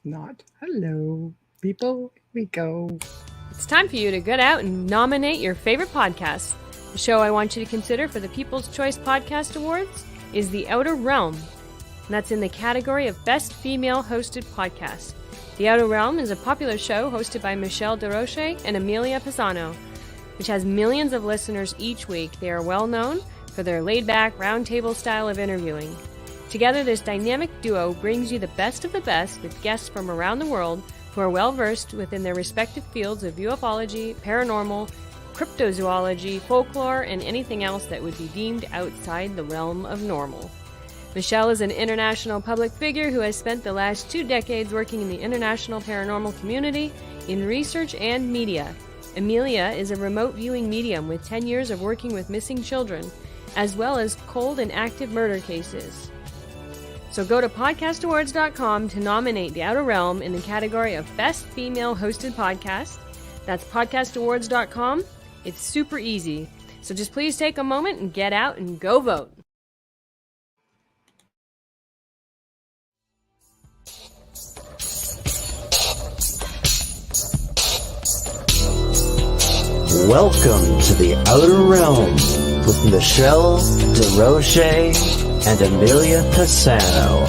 Not. Hello, people. Here we go. It's time for you to get out and nominate your favorite podcast. The show I want you to consider for the People's Choice Podcast Awards is The Outer Realm. And that's in the category of Best Female Hosted Podcast. The Outer Realm is a popular show hosted by Michelle DeRoche and Amelia Pisano, which has millions of listeners each week. They are well known for their laid-back, roundtable style of interviewing. Together, this dynamic duo brings you the best of the best with guests from around the world who are well-versed within their respective fields of ufology, paranormal, cryptozoology, folklore, and anything else that would be deemed outside the realm of normal. Michelle is an international public figure who has spent the last 2 decades working in the international paranormal community, in research and media. Amelia is a remote viewing medium with 10 years of working with missing children, as well as cold and active murder cases. So go to podcastawards.com to nominate The Outer Realm in the category of Best Female Hosted Podcast. That's podcastawards.com. It's super easy. So just please take a moment and get out and go vote. Welcome to The Outer Realm with Michelle DeRoche and Amelia Pisano.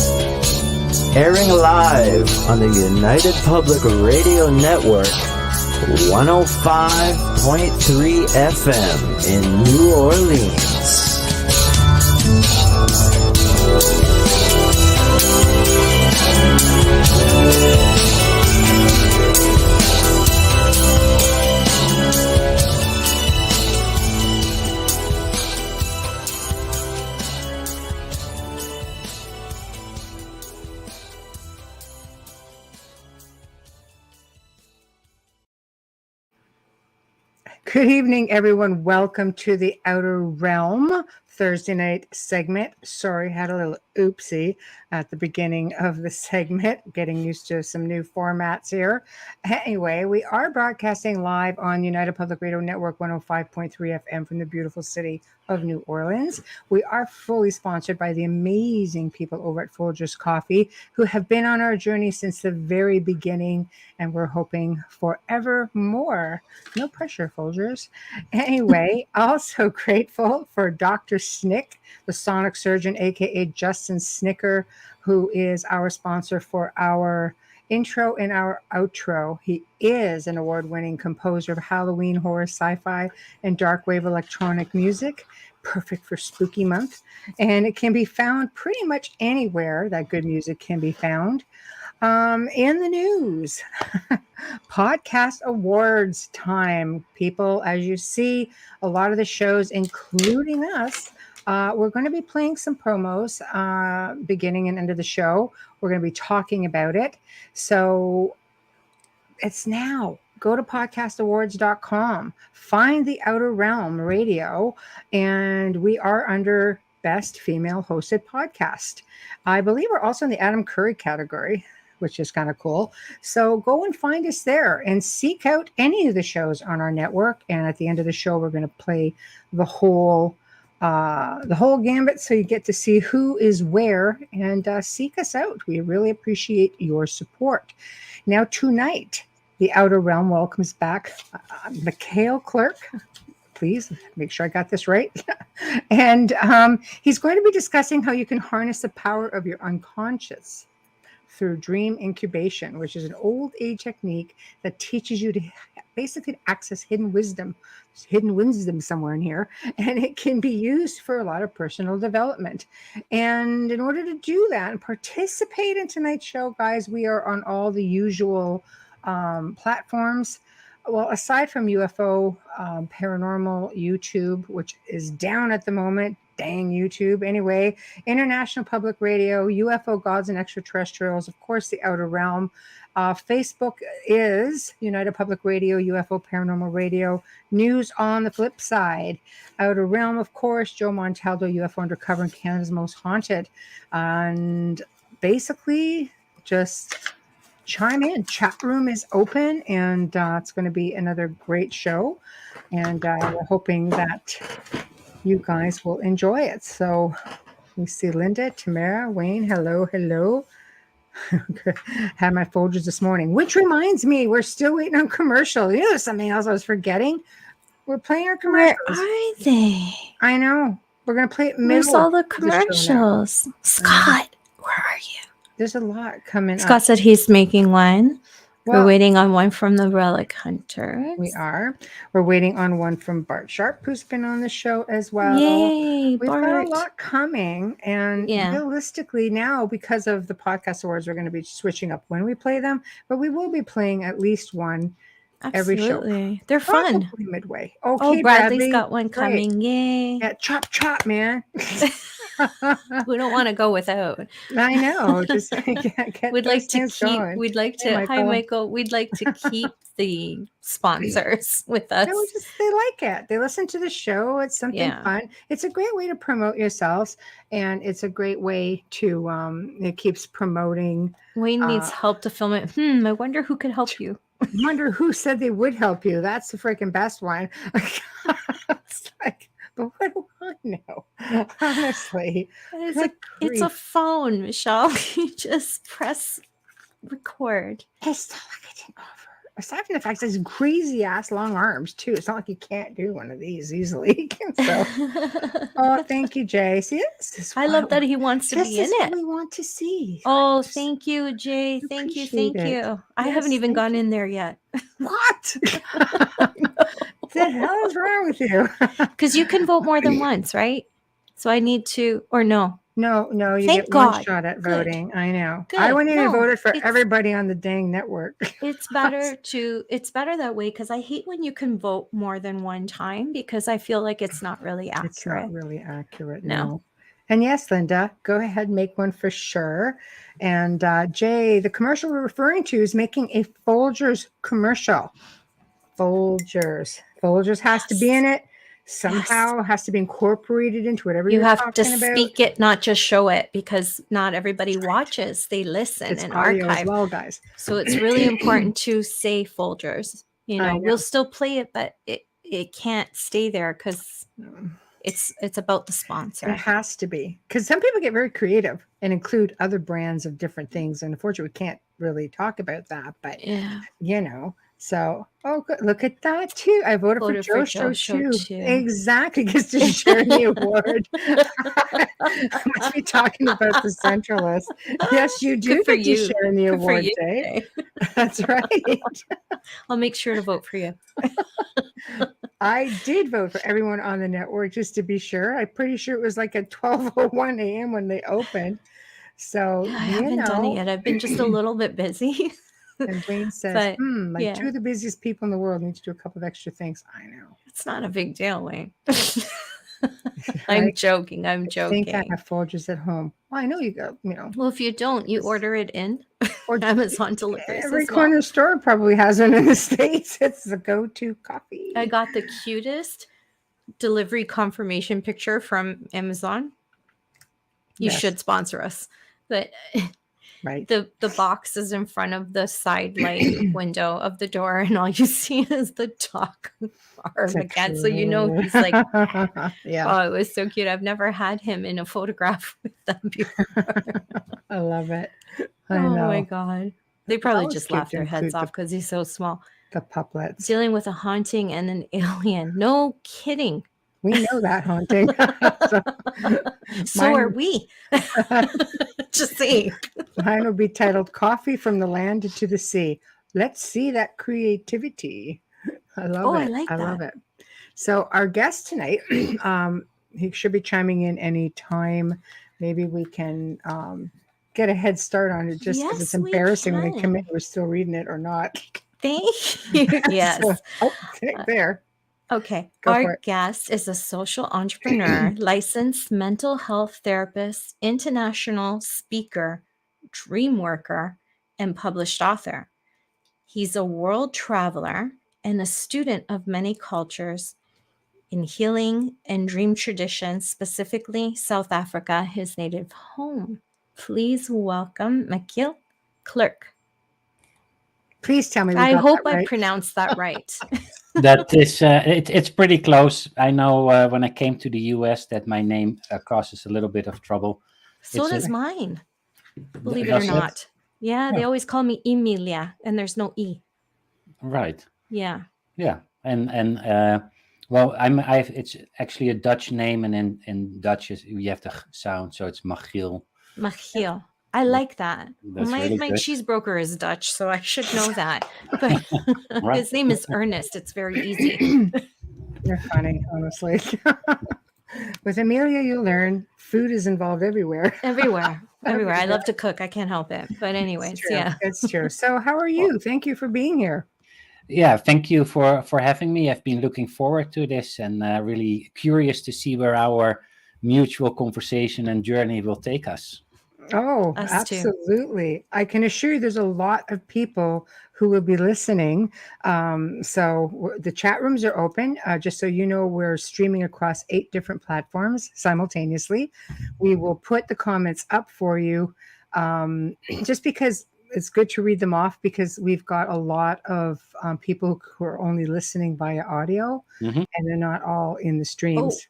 Airing live on the United Public Radio Network, 105.3 FM in New Orleans. Good evening, everyone. Welcome to the Outer Realm Thursday night segment. Sorry, had a little oopsie at the beginning of the segment, getting used to some new formats here. Anyway, we are broadcasting live on United Public Radio Network 105.3 FM from the beautiful city of New Orleans. We are fully sponsored by the amazing people over at Folgers Coffee, who have been on our journey since the very beginning, and we're hoping forever more. No pressure, Folgers. Anyway, also grateful for Dr. Snick, the sonic surgeon, aka Justin Snicker, who is our sponsor for our intro and our outro. He is an award-winning composer of Halloween, horror, sci-fi, and dark wave electronic music, perfect for spooky month. And it can be found pretty much anywhere that good music can be found. In the news, podcast awards time, people. As you see, a lot of the shows, including us, we're going to be playing some promos beginning and end of the show. We're going to be talking about it. So it's now. Go to podcastawards.com, find the Outer Realm Radio, and we are under Best Female Hosted Podcast. I believe we're also in the Adam Curry category, which is kind of cool. So go and find us there and seek out any of the shows on our network. And at the end of the show, we're going to play the whole gambit, so you get to see who is where, and seek us out. We really appreciate your support. Now tonight, the Outer Realm welcomes back Machiel Klerk. Please make sure I got this right. And he's going to be discussing how you can harness the power of your unconscious through dream incubation, which is an old age technique that teaches you to basically access hidden wisdom somewhere in here, and it can be used for a lot of personal development. And in order to do that and participate in tonight's show, guys, we are on all the usual platforms. Well, aside from UFO paranormal YouTube, which is down at the moment, dang YouTube. Anyway, International Public Radio, UFO Gods and Extraterrestrials, of course, the Outer Realm. Facebook is United Public Radio, UFO Paranormal Radio. News on the flip side. Outer Realm, of course, Joe Montaldo, UFO Undercover and Canada's Most Haunted. And basically, just chime in. Chat room is open, and it's going to be another great show. And we're hoping that you guys will enjoy it. So we see Linda, Tamara, Wayne. Hello, hello. Had my Folgers this morning, which reminds me, we're still waiting on commercial. You know, there's something else I was forgetting. We're playing our Where commercials. are they? I know. We're going to play it Where's middle all the of the show now. commercials? Scott, where are you? There's a lot coming Scott up. said he's making one. Well, We're waiting on one from the Relic Hunters. we are. We're waiting on one from Bart Sharp, who's been on the show as well. Yay, We've got Bart. a lot coming. And Yeah. realistically now, because of the podcast awards, we're going to be switching up when we play them. But we will be playing at least one every show. Absolutely. They're fun. Probably midway. Oh, Okay, Bradley's Bradley. got one Great. coming. Yay. Yeah, chop, man. We don't want to go without. I know. Just get We'd those like to things keep. going. We'd like to. Hey, Hi, Michael. We'd like to keep the sponsors with us. No, they like it. They listen to the show. It's something fun. It's a great way to promote yourselves, and it's a great way to it keeps promoting. Wayne needs help to film it. I wonder who could help you. I wonder who said they would help you. That's the freaking best one. It's like, but what do I know? Honestly, It's a phone, Michelle. You just press record. it's not like I didn't offer. Aside from the fact that it's crazy ass long arms too, it's not like you can't do one of these easily. So, oh, thank you, Jay. See, this is I love that he wants to be in what it. we want to see. Oh, thank you, Jay. Thank you. appreciate it. I Yes, haven't even thank gone in there yet. What? What the hell is wrong with you? Because you can vote more than once, right? So I need to, or no. No, you Thank get one God. shot at Good. voting. I know. Good. I went in and No, voted for it's- everybody on the dang network. It's better that way because I hate when you can vote more than one time because I feel like it's not really accurate. It's not really accurate. No. No. And yes, Linda, go ahead and make one for sure. And Jay, the commercial we're referring to is making a Folgers commercial. Folgers has to be in it. Somehow has to be incorporated into whatever You you're have to talking about. speak it, not just show it, because not everybody watches. They listen It's and audio archive. as well, guys. So it's really important to say Folgers. I know. We'll still play it, but it can't stay there because it's about the sponsor. It has to be, because some people get very creative and include other brands of different things. And unfortunately, we can't really talk about that. But Yeah. So good. Look at that too. I voted for Voted for Joe Joe too. too. Exactly, because to share the award. I must be talking about the Centralist. Yes, you do Good for get to you. share in the Good for award, you, Jay. Jay. That's right. I'll make sure to vote for you. I did vote for everyone on the network just to be sure. I'm pretty sure it was like at 12:01 a.m. when they opened. So I haven't done it yet. I've been just a little bit busy. And Wayne says, But, like yeah. two of the busiest people in the world need to do a couple of extra things. I know. It's not a big deal, Wayne. I'm Like, joking. I'm I joking. think I have Folgers at home. Well, I know you go, Well, if you don't, you order it in or Amazon deliveries. every as well. corner store probably has one in the States. It's the go-to coffee. I got the cutest delivery confirmation picture from Amazon. You Yes. should sponsor us. But Right. the box is in front of the side light window of the door, and all you see is the dog arm It's a again. So you know he's like, yeah, oh, it was so cute. I've never had him in a photograph with them before. I love it. I Oh know. my god. They probably always just cute laugh to their heads include off because he's so small. The puplets. Dealing with a haunting and an alien. No kidding. We know that haunting. So are Mine- we. Just saying. Mine will be titled Coffee from the Land to the Sea. Let's see that creativity. I love Oh, it. I like love it. So our guest tonight, he should be chiming in any time. Maybe we can get a head start on it just because it's Yes, we embarrassing when we come can. in, we're still reading it or not. Thank you. Yes. So, there. Okay. Go for Our it. guest is a social entrepreneur, licensed mental health therapist, international speaker, dream worker, and published author. He's a world traveler and a student of many cultures in healing and dream traditions, specifically South Africa, his native home. Please welcome Machiel Klerk. Please tell me. We I got hope that I right. pronounced that right. That is, it's pretty close. I know when I came to the US that my name causes a little bit of trouble. So It's a- does mine, believe it or Does it? not. Yeah, they always call me Emilia, and there's no E. Right. Yeah. Yeah. And well, it's actually a Dutch name, and in Dutch you have the sound, so it's Machiel. Machiel. I like that. That's my really good. cheese broker is Dutch, so I should know that. But Right. his name is Ernest. It's very easy. You're funny, honestly. With Amelia, you learn food is involved everywhere. Everywhere. I love to cook. I can't help it. But anyways, It's true. yeah. It's true. So how are you? Thank you for being here. Yeah, thank you for having me. I've been looking forward to this, and really curious to see where our mutual conversation and journey will take us. Oh, Us too. absolutely. I can assure you there's a lot of people who will be listening. The chat rooms are open. Just so you know, we're streaming across 8 different platforms simultaneously. We will put the comments up for you just because it's good to read them off, because we've got a lot of people who are only listening via audio, Mhm. and they're not all in the streams.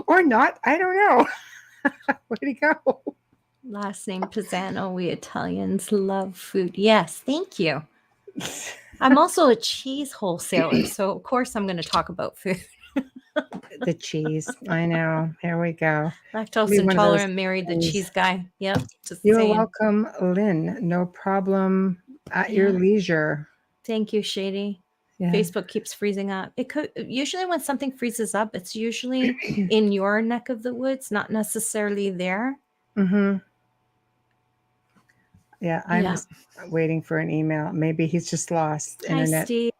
Or not. I don't know. Where'd he go? Last name Pisano. We Italians love food. Yes, thank you. I'm also a cheese wholesaler, so of course I'm going to talk about food. The cheese. I know. Here we go. Lactose Be one of those intolerant, married the things. cheese guy. Yep. Just You're saying. welcome, Lynn. No problem. At your Yeah. leisure. Thank you, Shady. Yeah. Facebook keeps freezing up. It could usually, when something freezes up, it's usually in your neck of the woods, not necessarily there. Mm-hmm. Yeah, I'm waiting for an email. Maybe he's just lost internet. Hi, Steve.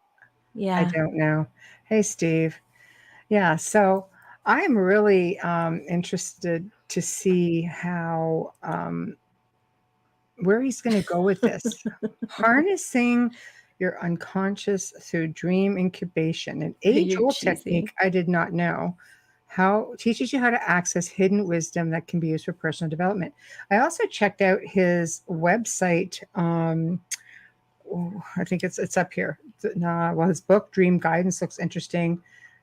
Yeah. I don't know. Hey, Steve. Yeah, so I'm really interested to see how where he's going to go with this. Harnessing your unconscious through dream incubation, an age-old technique I did not know. How teaches you how to access hidden wisdom that can be used for personal development. I also checked out his website. I think it's up here. Well, his book Dream Guidance looks interesting.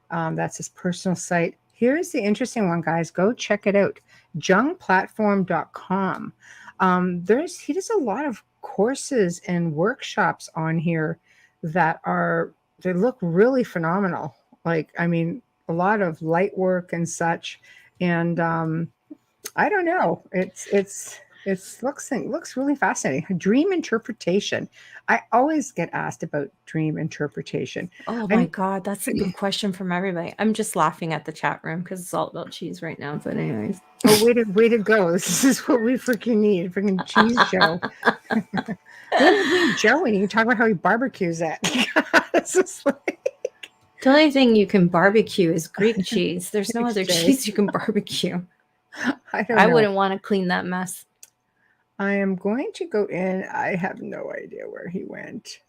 That's his personal site. Here's the interesting one, guys. Go check it out. JungPlatform.com. He does a lot of courses and workshops on here that they look really phenomenal. Like, I mean, a lot of light work and such. And I don't know. It looks really fascinating. Dream interpretation. I always get asked about dream interpretation. Oh my God, that's a good question from everybody. I'm just laughing at the chat room because it's all about cheese right now. But anyways. Oh, way to go. This is what we freaking need. Freaking cheese show. We bring Joe in. You can talk about how he barbecues that. It's just like... The only thing you can barbecue is Greek cheese. There's no other cheese you can barbecue. I wouldn't want to clean that mess. I am going to go in. I have no idea where he went.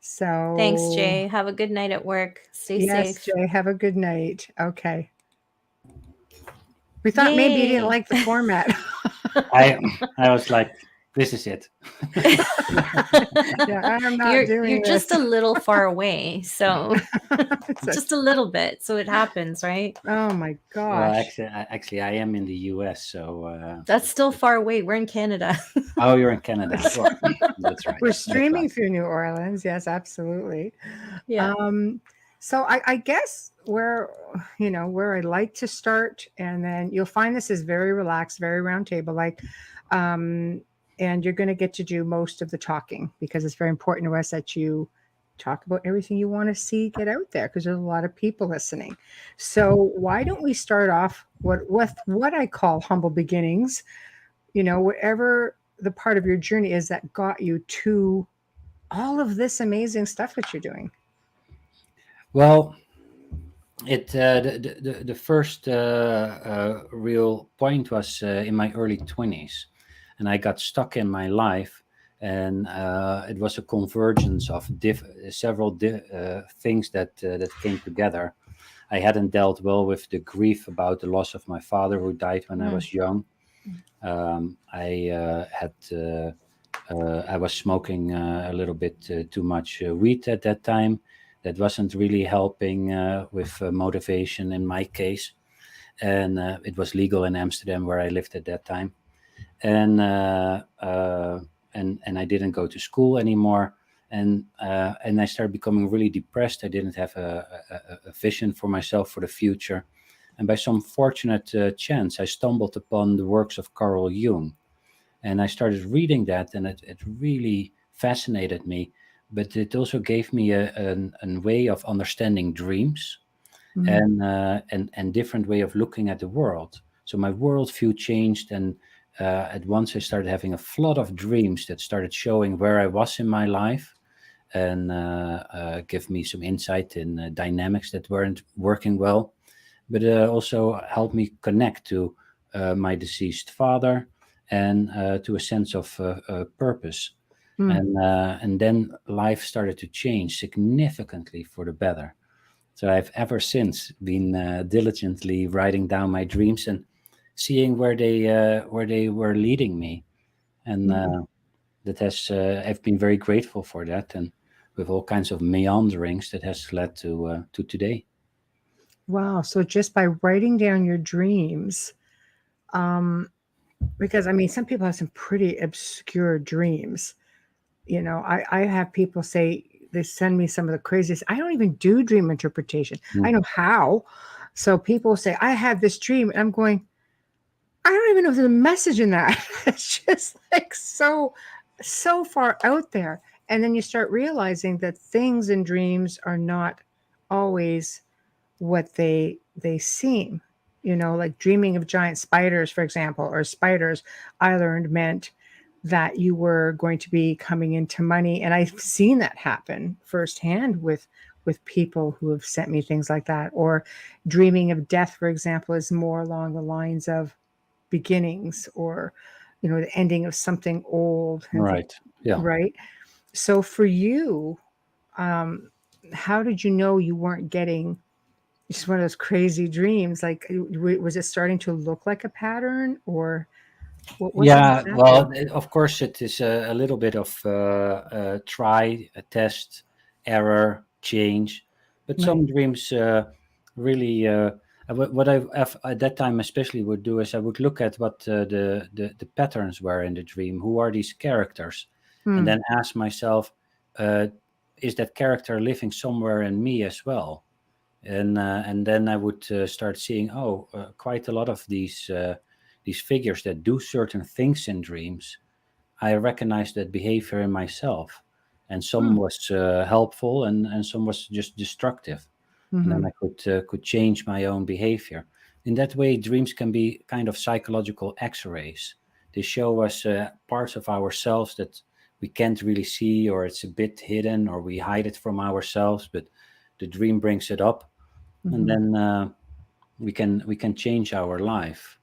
So thanks, Jay. Have a good night at work. Stay safe. Jay, have a good night. Okay. We thought maybe you didn't like the format. I was like, this is it. Yeah, I'm not doing You're this. just a little far away, so just a little bit, so it happens, right? Oh my gosh. Well, actually, I am in the US, so that's still far away. We're in Canada. Oh, you're in Canada. Well, that's right. We're streaming through New Orleans. Yes, absolutely. Yeah. So I guess where I like to start, and then you'll find this is very relaxed, very round table like. And you're going to get to do most of the talking, because it's very important to us that you talk about everything you want to see get out there, because there's a lot of people listening. So why don't we start off with what I call humble beginnings, whatever the part of your journey is that got you to all of this amazing stuff that you're doing. Well, the first real point was in my early 20s. And I got stuck in my life, and it was a convergence of several things that came together. I hadn't dealt well with the grief about the loss of my father, who died when I was young. I was smoking a little bit too much weed at that time. That wasn't really helping with motivation in my case. And it was legal in Amsterdam, where I lived at that time. and and I didn't go to school anymore, and I started becoming really depressed. I didn't have a vision for myself for the future, and by some fortunate chance, I stumbled upon the works of Carl Jung, and I started reading that, and it really fascinated me. But it also gave me a way of understanding dreams, Mm, and different way of looking at the world. So my worldview changed, and at once I started having a flood of dreams that started showing where I was in my life, and give me some insight in dynamics that weren't working well, but also helped me connect to my deceased father, and to a sense of purpose. mm. And then life started to change significantly for the better. So I've ever since been diligently writing down my dreams and seeing where they were leading me, and Mm. that has I've been very grateful for that, and with all kinds of meanderings that has led to today. Wow. So just by writing down your dreams, um, because I mean, some people have some pretty obscure dreams. I have people say they send me some of the craziest. I don't even do dream interpretation. I Mm. know how. So people say, I had this dream, and I'm going, I don't even know if there's a message in that. It's just like so far out there. And then you start realizing that things in dreams are not always what they seem. Like dreaming of giant spiders, for example, or spiders, I learned meant that you were going to be coming into money. And I've seen that happen firsthand with people who have sent me things like that. Or dreaming of death, for example, is more along the lines of beginnings, or the ending of something old, and Right. Yeah. right. So for you, um how did you know you weren't getting just one of those crazy dreams? Like, was it starting to look like a pattern, or what had Yeah, happened? well, of course, it is a little bit of try, a test, error, change. But Right. some dreams really, what at that time especially would do is I would look at what the patterns were in the dream. Who are these characters? And Hmm. then ask myself, uh, is that character living somewhere in me as well? And then I would start seeing, quite a lot of these figures that do certain things in dreams. I recognized that behavior in myself, and some Hmm. was helpful, and some was just destructive. And then Hmm. I could change my own behavior. In that way, dreams can be kind of psychological X-rays. They show us parts of ourselves that we can't really see, or it's a bit hidden, or we hide it from ourselves. But the dream brings it up, and Hmm. then we can change our life.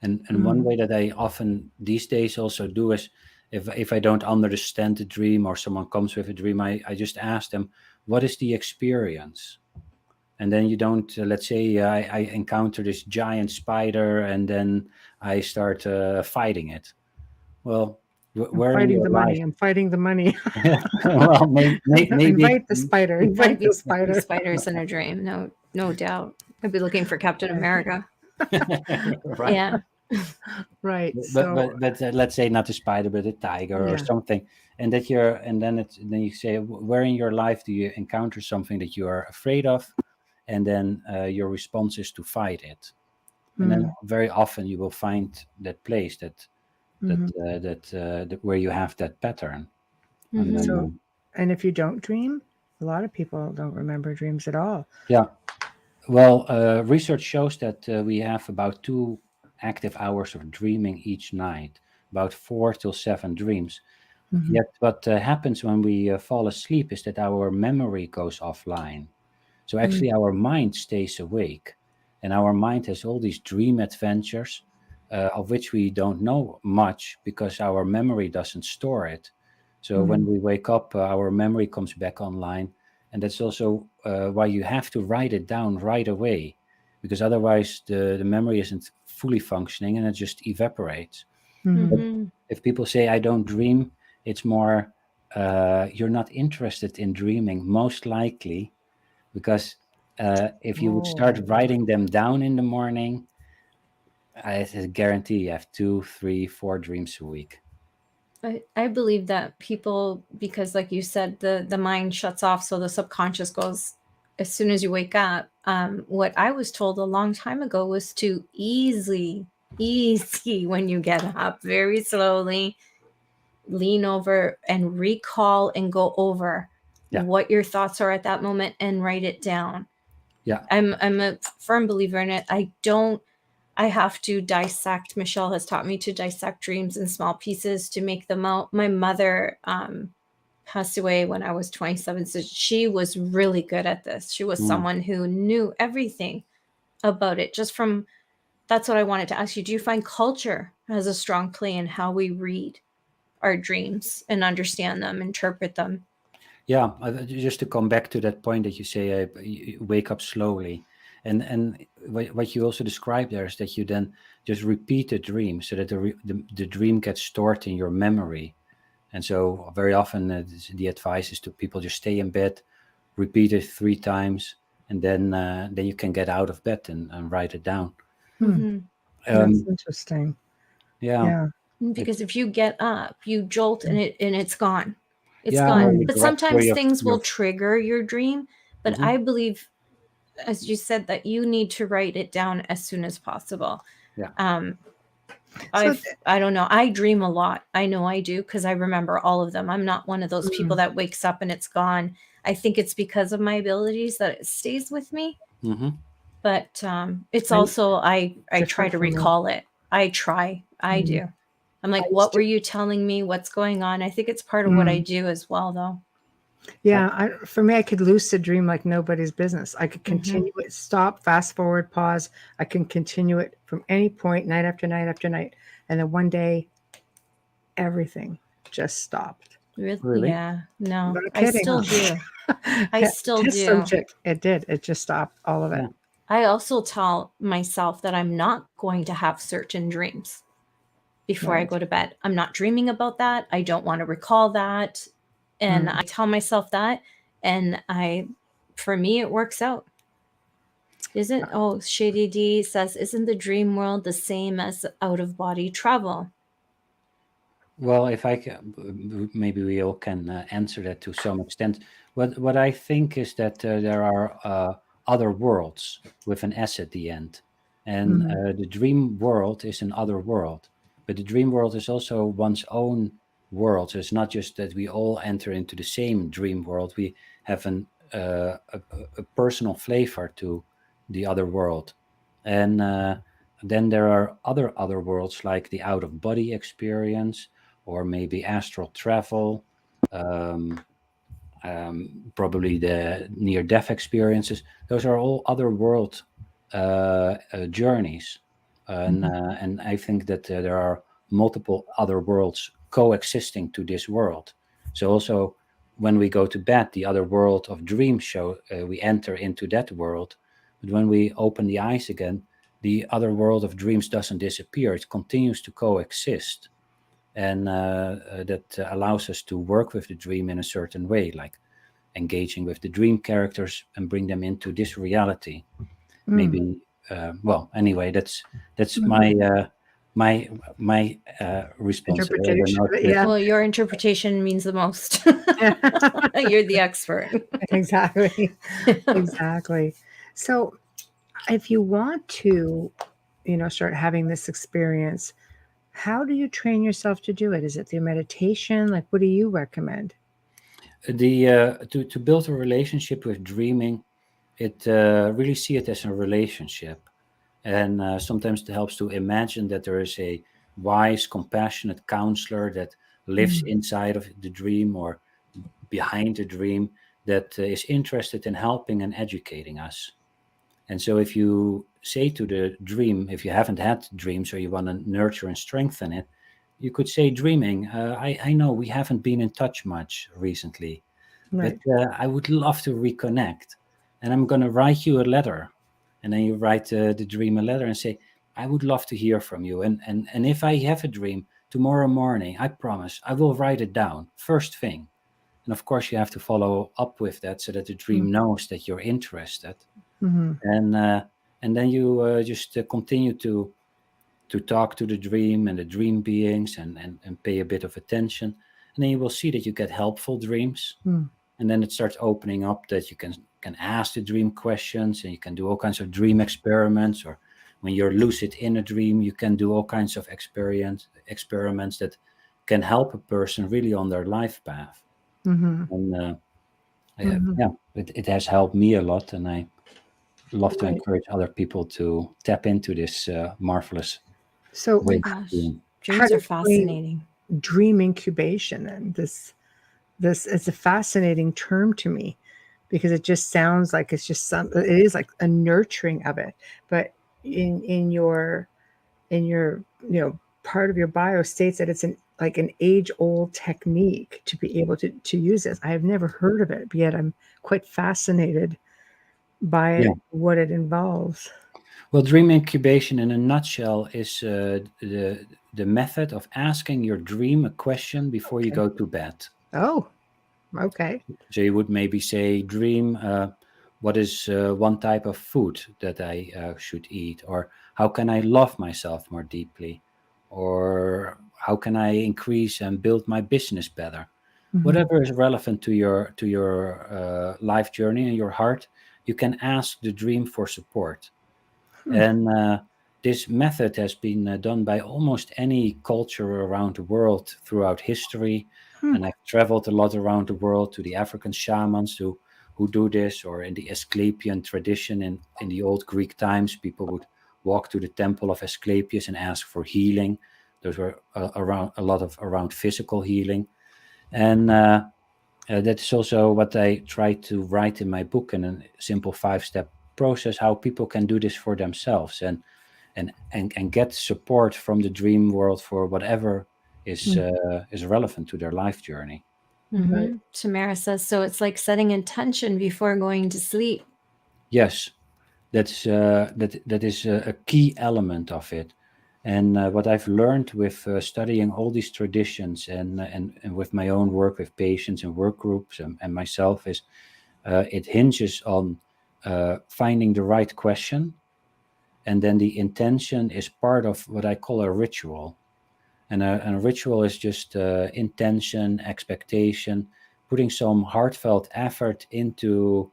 And one Hmm. way that I often these days also do is, if I don't understand the dream, or someone comes with a dream, I just ask them, what is the experience? And then you don't, let's say I encounter this giant spider, and then I start fighting it. Well, I'm where in fighting your the life? money. I'm fighting the money. Well, maybe. Invite the spider. There might Invite be the some spider. spiders in a dream. No doubt. I'd be looking for Captain America. Right. Yeah. Right. But let's say not a spider, but a tiger or Yeah. something, and then you say, where in your life do you encounter something that you are afraid of, and then your response is to fight it, and then Mm. very often you will find that place Hmm. that where you have that pattern, and then Hmm. So, and if you don't dream, a lot of people don't remember dreams at all. yeah. Well, research shows that we have about 2 active hours of dreaming each night, about 4 till 7 dreams. Hmm. Yet, what happens when we fall asleep is that our memory goes offline. So, Mm. actually, our mind stays awake, and our mind has all these dream adventures of which we don't know much because our memory doesn't store it. So, when Mm. we wake up, our memory comes back online, and that's also why you have to write it down right away, because otherwise, the memory isn't fully functioning and it just evaporates. But Hmm. Hmm. if people say I don't dream, it's more you're not interested in dreaming, most likely, because if you would start Oh. writing them down in the morning, I guarantee you have 2, 3, 4 dreams a week. I believe that people, because like you said, the mind shuts off, so the subconscious goes as soon as you wake up. What I was told a long time ago was to easy when you get up, very slowly lean over and recall and go over Yeah. what your thoughts are at that moment and write it down. Yeah. I'm a firm believer in it. I have to dissect. Machiel has taught me to dissect dreams in small pieces to make them out. My mother passed away when I was 27, so she was really good at this. She was Mm. someone who knew everything about it. Just from that's what I wanted to ask you. Do you find culture has a strong play in how we read our dreams and understand them, interpret them? Yeah, just to come back to that point that you say, you wake up slowly, and what you also described there is that you then just repeat the dream so that the dream gets stored in your memory. And so very often the advice is to people just stay in bed, repeat it 3 times, and then you can get out of bed and write it down. Mhm. That's Um, interesting. yeah, Yeah. Because if you get up, you jolt and it's gone. It's yeah, gone. or you But drop sometimes your things will your. trigger your dream. But Mhm. I believe, as you said, that you need to write it down as soon as possible. Yeah. So, I don't know. I dream a lot. I know I do because I remember all of them. I'm not one of those people that wakes up and it's gone. I think it's because of my abilities that it stays with me. Hmm. But it's I also I try different to from me. recall it. I do. I'm I like, used what were to. you telling me? What's going on? I think it's part of what I do as well, though. Yeah, for me, I could lucid dream like nobody's business. I could Mhm. continue it, stop, fast forward, pause. I can continue it from any point, night after night after night. And then one day, everything just stopped. Really? Yeah, no, Not I kidding, still huh? do. I still Test do. subject. It did. It just stopped all of it. Yeah. I also tell myself that I'm not going to have certain dreams before I Right. go to bed. I'm not dreaming about that. I don't want to recall that. And I tell myself that. And for me, it works out. Shady D says, isn't the dream world the same as out of body travel? Well, if I can, maybe we all can answer that to some extent. What I think is that there are other worlds with an S at the end, and Mhm. the dream world is an other world, but the dream world is also one's own world. So it's not just that we all enter into the same dream world. We have a personal flavor to the other world, and then there are other worlds like the out of body experience or maybe astral travel, um, probably the near death experiences. Those are all other world journeys. And I think that there are multiple other worlds coexisting to this world. So also when we go to bed, the other world of dreams show we enter into that world. But when we open the eyes again, the other world of dreams doesn't disappear. It continues to coexist, and that allows us to work with the dream in a certain way, like engaging with the dream characters and bring them into this reality. Maybe, well, anyway, that's my response. I don't Interpretation know of it. if that, Yeah. Well, your interpretation means the most. You're the expert. Exactly. Exactly. So, if you want to, start having this experience, how do you train yourself to do it? Is it through meditation? Like, what do you recommend? to build a relationship with dreaming, it really see it as a relationship, and sometimes it helps to imagine that there is a wise, compassionate counselor that lives Mm. inside of the dream or behind the dream that is interested in helping and educating us. And so, if you say to the dream, if you haven't had dreams or you want to nurture and strengthen it, you could say, dreaming, I know we haven't been in touch much recently, but Right. I would love to reconnect. And I'm going to write you a letter. And then you write the dream a letter and say, I would love to hear from you. And if I have a dream tomorrow morning, I promise I will write it down first thing. And of course, you have to follow up with that so that the dream knows that you're interested. Mm-hmm. And then you just continue to to talk to the dream and the dream beings and pay a bit of attention. And then you will see that you get helpful dreams. Mm. And then it starts opening up that you can ask the dream questions, and you can do all kinds of dream experiments. Or when you're lucid in a dream, you can do all kinds of experiments that can help a person really on their life path. Mm-hmm. And Mm-hmm. yeah, it has helped me a lot, and I love to Right. encourage other people to tap into this marvelous So, Oh my way of gosh. being. how Dreams to are explain fascinating. dream incubation? And this is a fascinating term to me because it just sounds like it's just it is like a nurturing of it. But in your part of your bio states that it's an age old technique to be able to use this. I have never heard of it, but yet I'm quite fascinated by Yeah. it, what it involves. Well, dream incubation in a nutshell is the method of asking your dream a question before you Okay. go to bed. Oh, okay. So you would maybe say, dream, what is one type of food that I should eat? Or how can I love myself more deeply? Or how can I increase and build my business better? Mm-hmm. Whatever is relevant to your life journey and your heart, you can ask the dream for support. Hmm. And this method has been done by almost any culture around the world throughout history. Hmm. And I've traveled a lot around the world to the African shamans who do this, or in the Asclepian tradition in the old Greek times, people would walk to the temple of Asclepius and ask for healing. Those were around a lot of around physical healing. And that is also what I try to write in my book, in a simple 5-step process, how people can do this for themselves and get support from the dream world for whatever is relevant to their life journey. Right. Tamara says, so it's like setting intention before going to sleep. Yes, that is a key element of it. And what I've learned with studying all these traditions and with my own work with patients and work groups and myself is it hinges on finding the right question, and then the intention is part of what I call a ritual. And a ritual is just intention, expectation, putting some heartfelt effort into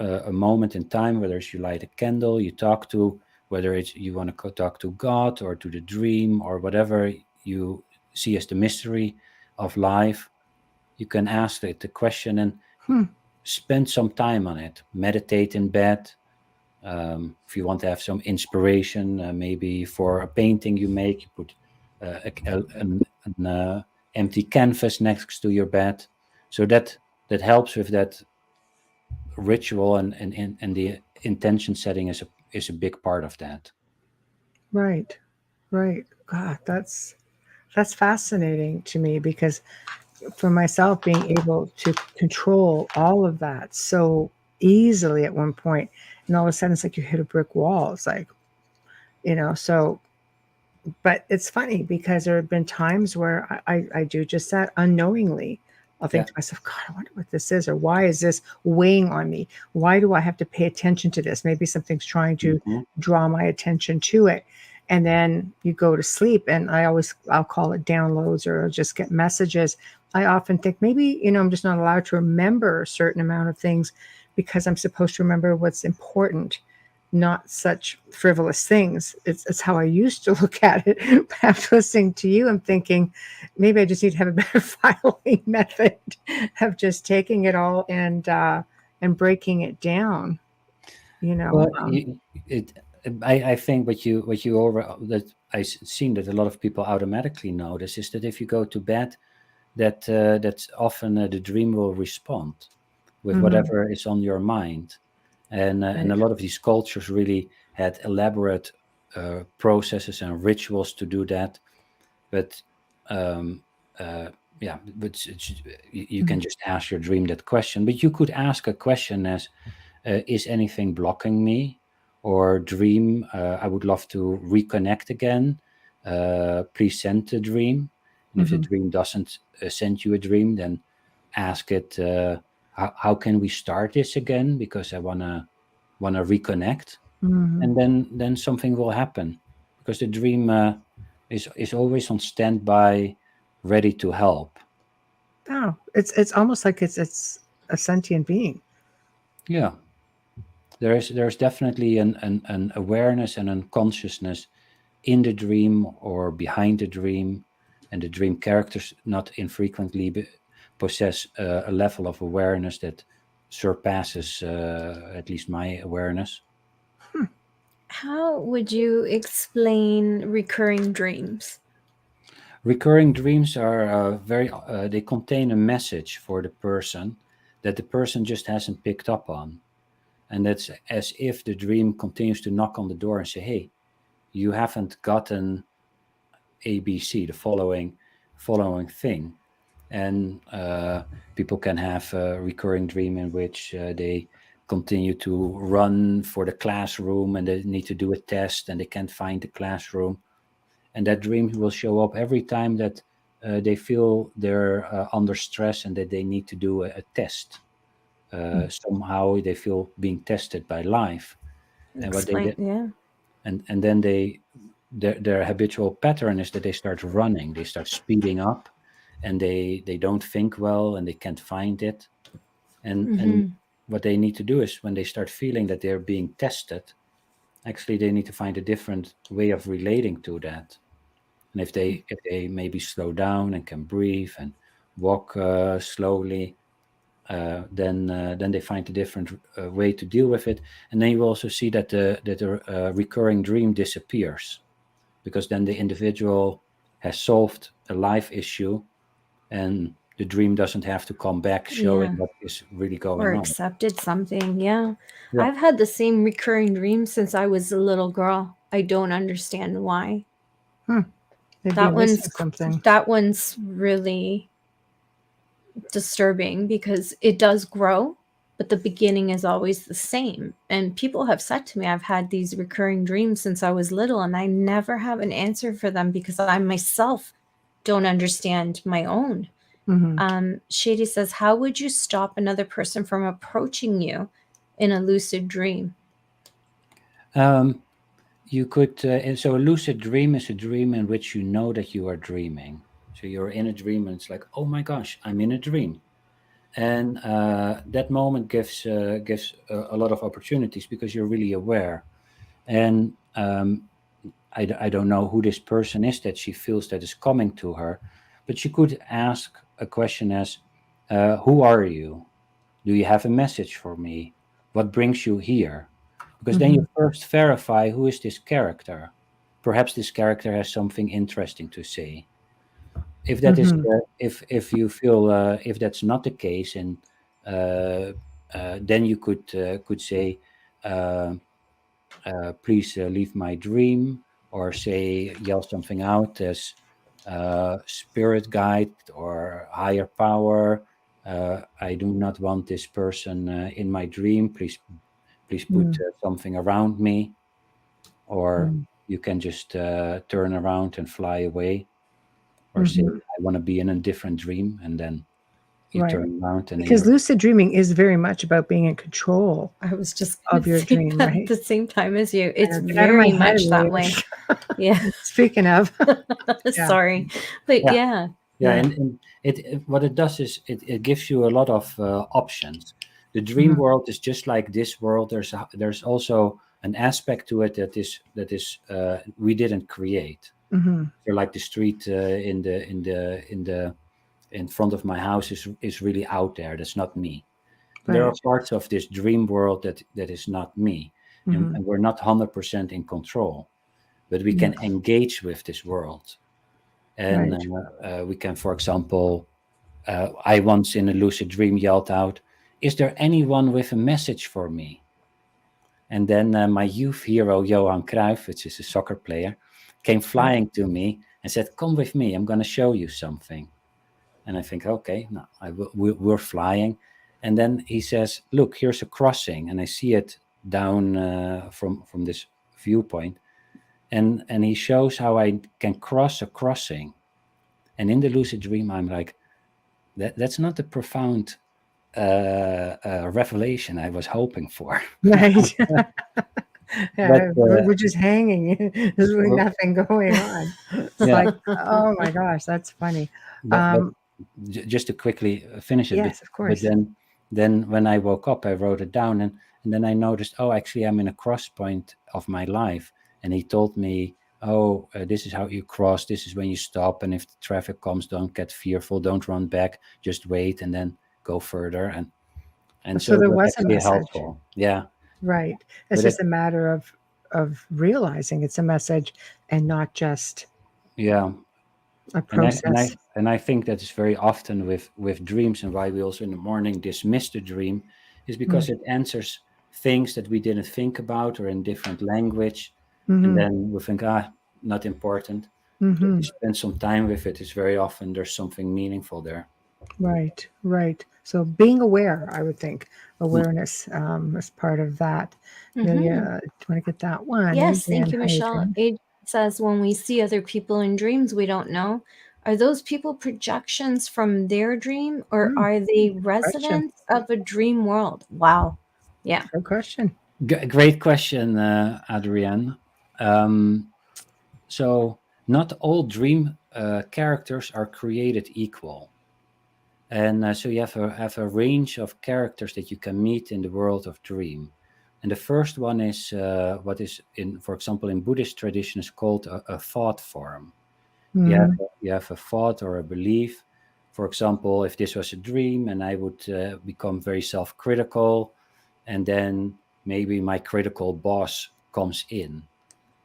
a moment in time, whether it's you light a candle, you talk to, whether it's you want to talk to God or to the dream or whatever you see as the mystery of life. You can ask it the question and Hmm. spend some time on it. Meditate in bed. If you want to have some inspiration, maybe for a painting you make, you put an empty canvas next to your bed, so that helps with that ritual, and the intention setting is a big part of that. Right. Right. God, that's fascinating to me because for myself, being able to control all of that so easily at one point, and all of a sudden it's like you hit a brick wall. It's like, so, but it's funny because there have been times where I do just that unknowingly. I'll think Yeah. to myself, God, I wonder what this is, or why is this weighing on me? Why do I have to pay attention to this? Maybe something's trying to Mhm. draw my attention to it. And then you go to sleep, and I'll call it downloads, or I'll just get messages. I often think maybe, I'm just not allowed to remember a certain amount of things because I'm supposed to remember what's important, not such frivolous things. It's how I used to look at it. After listening to you, I'm thinking maybe I just need to have a better filing method of just taking it all and breaking it down. You know, Well, I think what you over that I've seen that a lot of people automatically notice is that if you go to bed, that's often the dream will respond with mhm, whatever is on your mind, and right. a lot of these cultures really had elaborate processes and rituals to do that. But um, uh, yeah, but you can Mhm, just ask your dream that question. But you could ask a question as, "Is anything blocking me?" Or dream, "I would love to reconnect again. Please send the dream." And if the mhm, dream doesn't send you a dream, then ask it, how can we start this again? Because I wanna reconnect, mhm, and then something will happen, because the dream is always on standby, ready to help. Oh, it's almost like it's a sentient being. Yeah, there's definitely an awareness and unconsciousness in the dream or behind the dream, and the dream characters not infrequently possess a level of awareness that surpasses at least my awareness. How would you explain recurring dreams? Recurring dreams are they contain a message for the person that the person just hasn't picked up on. And that's as if the dream continues to knock on the door and say, hey, you haven't gotten ABC, the following thing. And people can have a recurring dream in which they continue to run for the classroom and they need to do a test and they can't find the classroom. And that dream will show up every time that they feel they're under stress and that they need to do a test. Somehow they feel being tested by life, and what they Explain, yeah. and then their habitual pattern is that they start running, they start speeding up, and they don't think well and they can't find it. And what they need to do is when they start feeling that they're being tested, actually they need to find a different way of relating to that. And if they maybe slow down and can breathe and walk slowly, then they find a different way to deal with it. And then you will also see that the recurring dream disappears, because then the individual has solved a life issue, and the dream doesn't have to come back showing Yeah. what is really Or going on. accepted something. Yeah. Yeah. I've had the same recurring dream since I was a little girl. I don't understand why. Maybe That you're one's missing something. that one's really disturbing because it does grow, but the beginning is always the same. And people have said to me, I've had these recurring dreams since I was little, and I never have an answer for them because I myself don't understand my own. Shady says, how would you stop another person from approaching you in a lucid dream? You could so a lucid dream is a dream in which you know that you are dreaming. So you're in a dream and it's like, oh my gosh, I'm in a dream. And that moment gives a lot of opportunities because you're really aware. And I don't know who this person is that she feels that is coming to her, but she could ask a question as, who are you? Do you have a message for me? What brings you here? Because then you first verify, who is this character? Perhaps this character has something interesting to say. If that is if you feel if that's not the case, and then you could say, uh, please leave my dream, or say, yell something out as spirit guide or higher power. I do not want this person in my dream. Please put something around me. Or you can just turn around and fly away, or say, I want to be in a different dream, and then you Right. turn around and Because lucid dreaming is very much about being in control I was just of your say dream, that right? at the same time as you. It's Get out of my very head, much that Leah. way. Yeah. Speaking of, Sorry. But Yeah. yeah. And what it does is it gives you a lot of options. The dream world is just like this world. There's also an aspect to it that is we didn't create. So like the street in front of my house is really out there. That's not me. There are right. parts of this dream world that is not me, and we're not 100% in control, but we can engage with this world. And we can, for example, I once in a lucid dream yelled out, is there anyone with a message for me? And then my youth hero, Johan Cruyff, which is a soccer player, came flying to me and said, come with me, I'm going to show you something. And I think, okay, no, we're flying. And then he says, look, here's a crossing. And I see it down from this viewpoint. And he shows how I can cross a crossing. And in the lucid dream, I'm like, that's not the profound revelation I was hoping for. Right. but We're just hanging. There's really well, nothing going on. It's yeah, like, oh my gosh, that's funny. but Um, just to quickly finish it, yes, of but course. then when I woke up, I wrote it down, and then I noticed, oh, actually, I'm in a cross point of my life, and he told me, oh, this is how you cross. This is when you stop, and if the traffic comes, don't get fearful, don't run back, just wait, and then go further, and So so it there was was a actually message, helpful. Yeah, right? It's but just a matter of realizing it's a message and not just yeah, a and I and I process. and I think that is very often with dreams, and why we also in the morning dismiss the dream, is because it answers things that we didn't think about or in different language, and Mm-hmm. then we think, not important. But if Mm-hmm. you spend some time with it, it's very often there's something meaningful there. Right, right. So being aware, I would think Mm. awareness is part of that. Mhm. Amelia, do you want to get that one? Yes, thank Adrian, you, hi, Michelle. Adrian. Adrian says when we see other people in dreams we don't know, are those people projections from their dream or Hmm, are they question. residents of a dream world? Wow. Yeah. Good question. Great question, Adrienne. Um, so not all dream characters are created equal. And so you have a range of characters that you can meet in the world of dream. And the first one is what is in, for example, in Buddhist tradition is called a thought form. Mm-hmm. You have a thought or a belief. For example, if this was a dream and I would become very self-critical, and then maybe my critical boss comes in,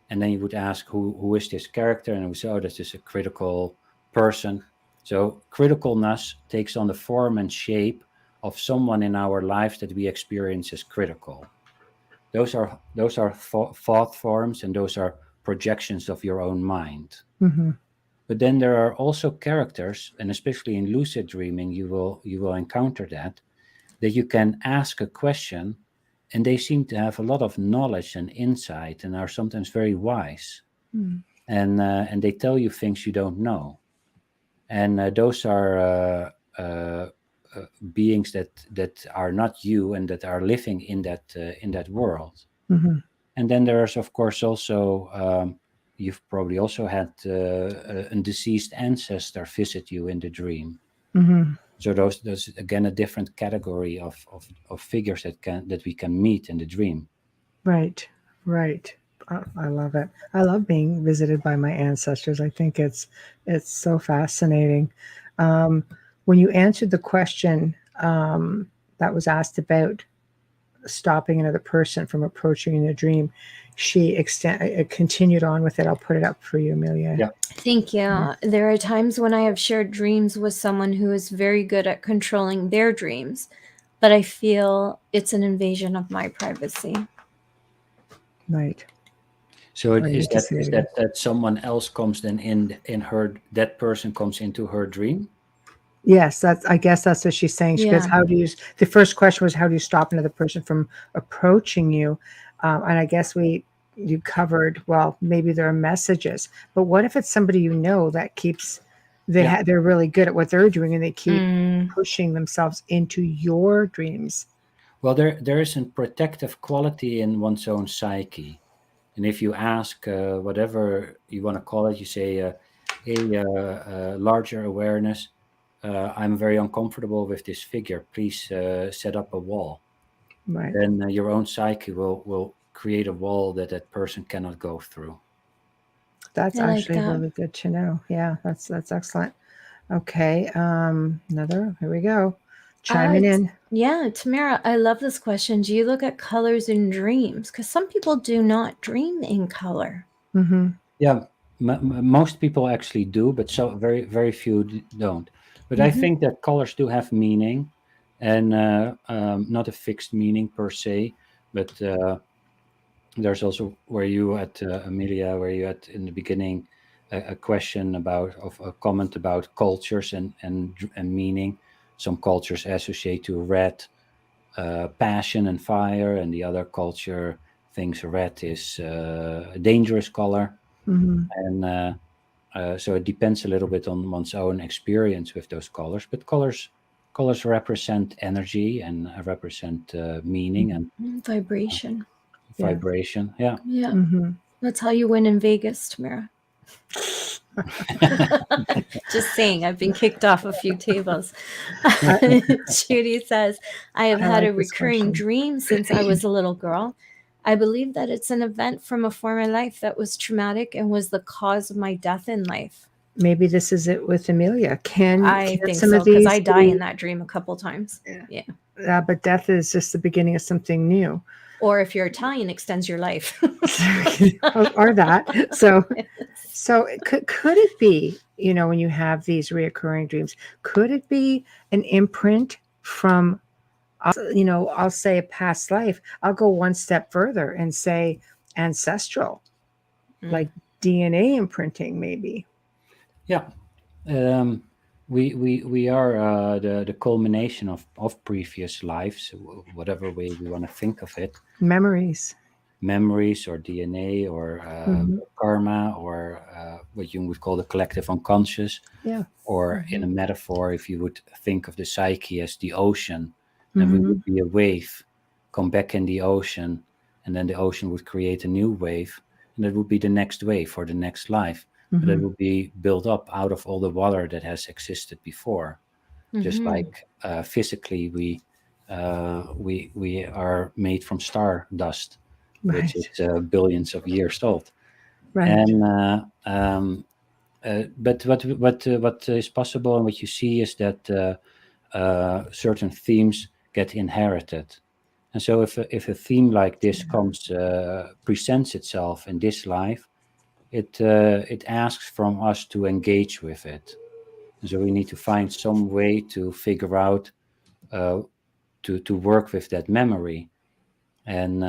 and then you would ask who is this character, and we say, oh, this is a critical person. So criticalness takes on the form and shape of someone in our lives that we experience as critical. Those are thought forms, and those are projections of your own mind. Mm-hmm. But then there are also characters, and especially in lucid dreaming you will encounter that you can ask a question, and they seem to have a lot of knowledge and insight and are sometimes very wise, and they tell you things you don't know, and those are beings that are not you and that are living in that world. Mm-hmm. And then there's of course also you've probably also had a deceased ancestor visit you in the dream. Mm-hmm. So those again a different category of figures that we can meet in the dream. Right, right. I love it. I love being visited by my ancestors. I think it's so fascinating. Um, when you answered the question that was asked about stopping another person from approaching in a dream, she continued on with it. I'll put it up for you, Amelia. Yeah. Thank you. There are times when I have shared dreams with someone who is very good at controlling their dreams, but I feel it's an invasion of my privacy. Right. So I need to say it is again. that someone else comes then in her, that person comes into her dream? Yes, that's. I guess that's what she's saying. She goes, Yeah. "How do you?" The first question was, "How do you stop another person from approaching you?" And I guess you covered. Well, maybe there are messages, but what if it's somebody you know that keeps Yeah. they're really good at what they're doing and they keep Mm. pushing themselves into your dreams? Well, there is a protective quality in one's own psyche, and if you ask whatever you want to call it, you say a larger awareness. I'm very uncomfortable with this figure. Please set up a wall. Right. Then your own psyche will create a wall that that person cannot go through. That's I like actually that. really good to know. Yeah, that's excellent. Okay, another. Here we go. Chiming in. Yeah, Tamara, I love this question. Do you look at colors in dreams? Because some people do not dream in color. Mm-hmm. Yeah, most people actually do, but so very few don't. But I think that colors do have meaning, and not a fixed meaning per se. But there's also where you at Amelia, where you had in the beginning a question about of a comment about cultures and meaning. Some cultures associate to red passion and fire, and the other culture thinks red is a dangerous color. Mm-hmm. And so it depends a little bit on one's own experience with those colors. But colors represent energy and represent meaning, and Vibration. vibration. Yeah. Yeah. Mm-hmm. That's how you win in Vegas, Tamara. Just saying, I've been kicked off a few tables. Judy says, I have I had a like this recurring question. dream since I was a little girl. I believe that it's an event from a former life that was traumatic and was the cause of my death in life. Maybe this is it with Amelia. Can I think some so, of because these I die be, in that dream a couple times. Yeah. but death is just the beginning of something new. Or if you're Italian, extends your life. Or that. So could it be, when you have these reoccurring dreams, could it be an imprint from, I'll say a past life. I'll go one step further and say ancestral, like DNA imprinting, maybe. Yeah. We are the culmination of previous lives, whatever way we want to think of it. Memories. Memories or DNA or Mhm. karma or what Jung would call the collective unconscious. Yeah. Or in a metaphor, if you would think of the psyche as the ocean, then we Mhm. would be a wave, come back in the ocean, and then the ocean would create a new wave, and that would be the next wave for the next life. But that Mhm. would be built up out of all the water that has existed before. Just like physically, we are made from star dust, which Right. is billions of years old, Right. and but what is possible and what you see is that certain themes get inherited, and so if a theme like this comes presents itself in this life, it asks from us to engage with it, and so we need to find some way to figure out uh, to work with that memory, and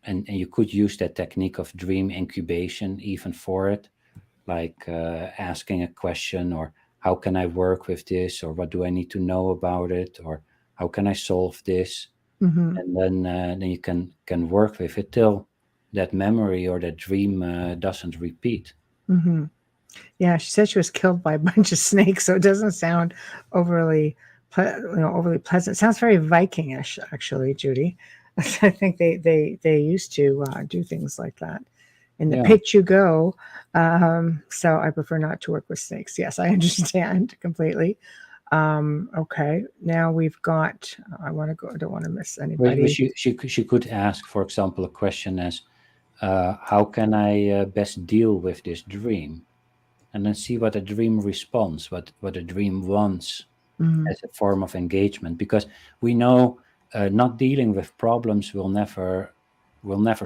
and you could use that technique of dream incubation even for it, like asking a question, or how can I work with this, or what do I need to know about it, or how can I solve this, Mhm. and then you can work with it till that memory or that dream doesn't repeat. Mhm. Yeah, she said she was killed by a bunch of snakes, so it doesn't sound overly, overly pleasant. It sounds very Vikingish, actually, Judy. I think they used to do things like that. In the Yeah. pit you go. So I prefer not to work with snakes. Yes, I understand completely. Okay, now we've got. I want to go. I don't want to miss Well, anybody. she could ask, for example, a question as, how can I best deal with this dream? And then see what a dream responds, what a dream wants Mhm. as a form of engagement. Because we know not dealing with problems will never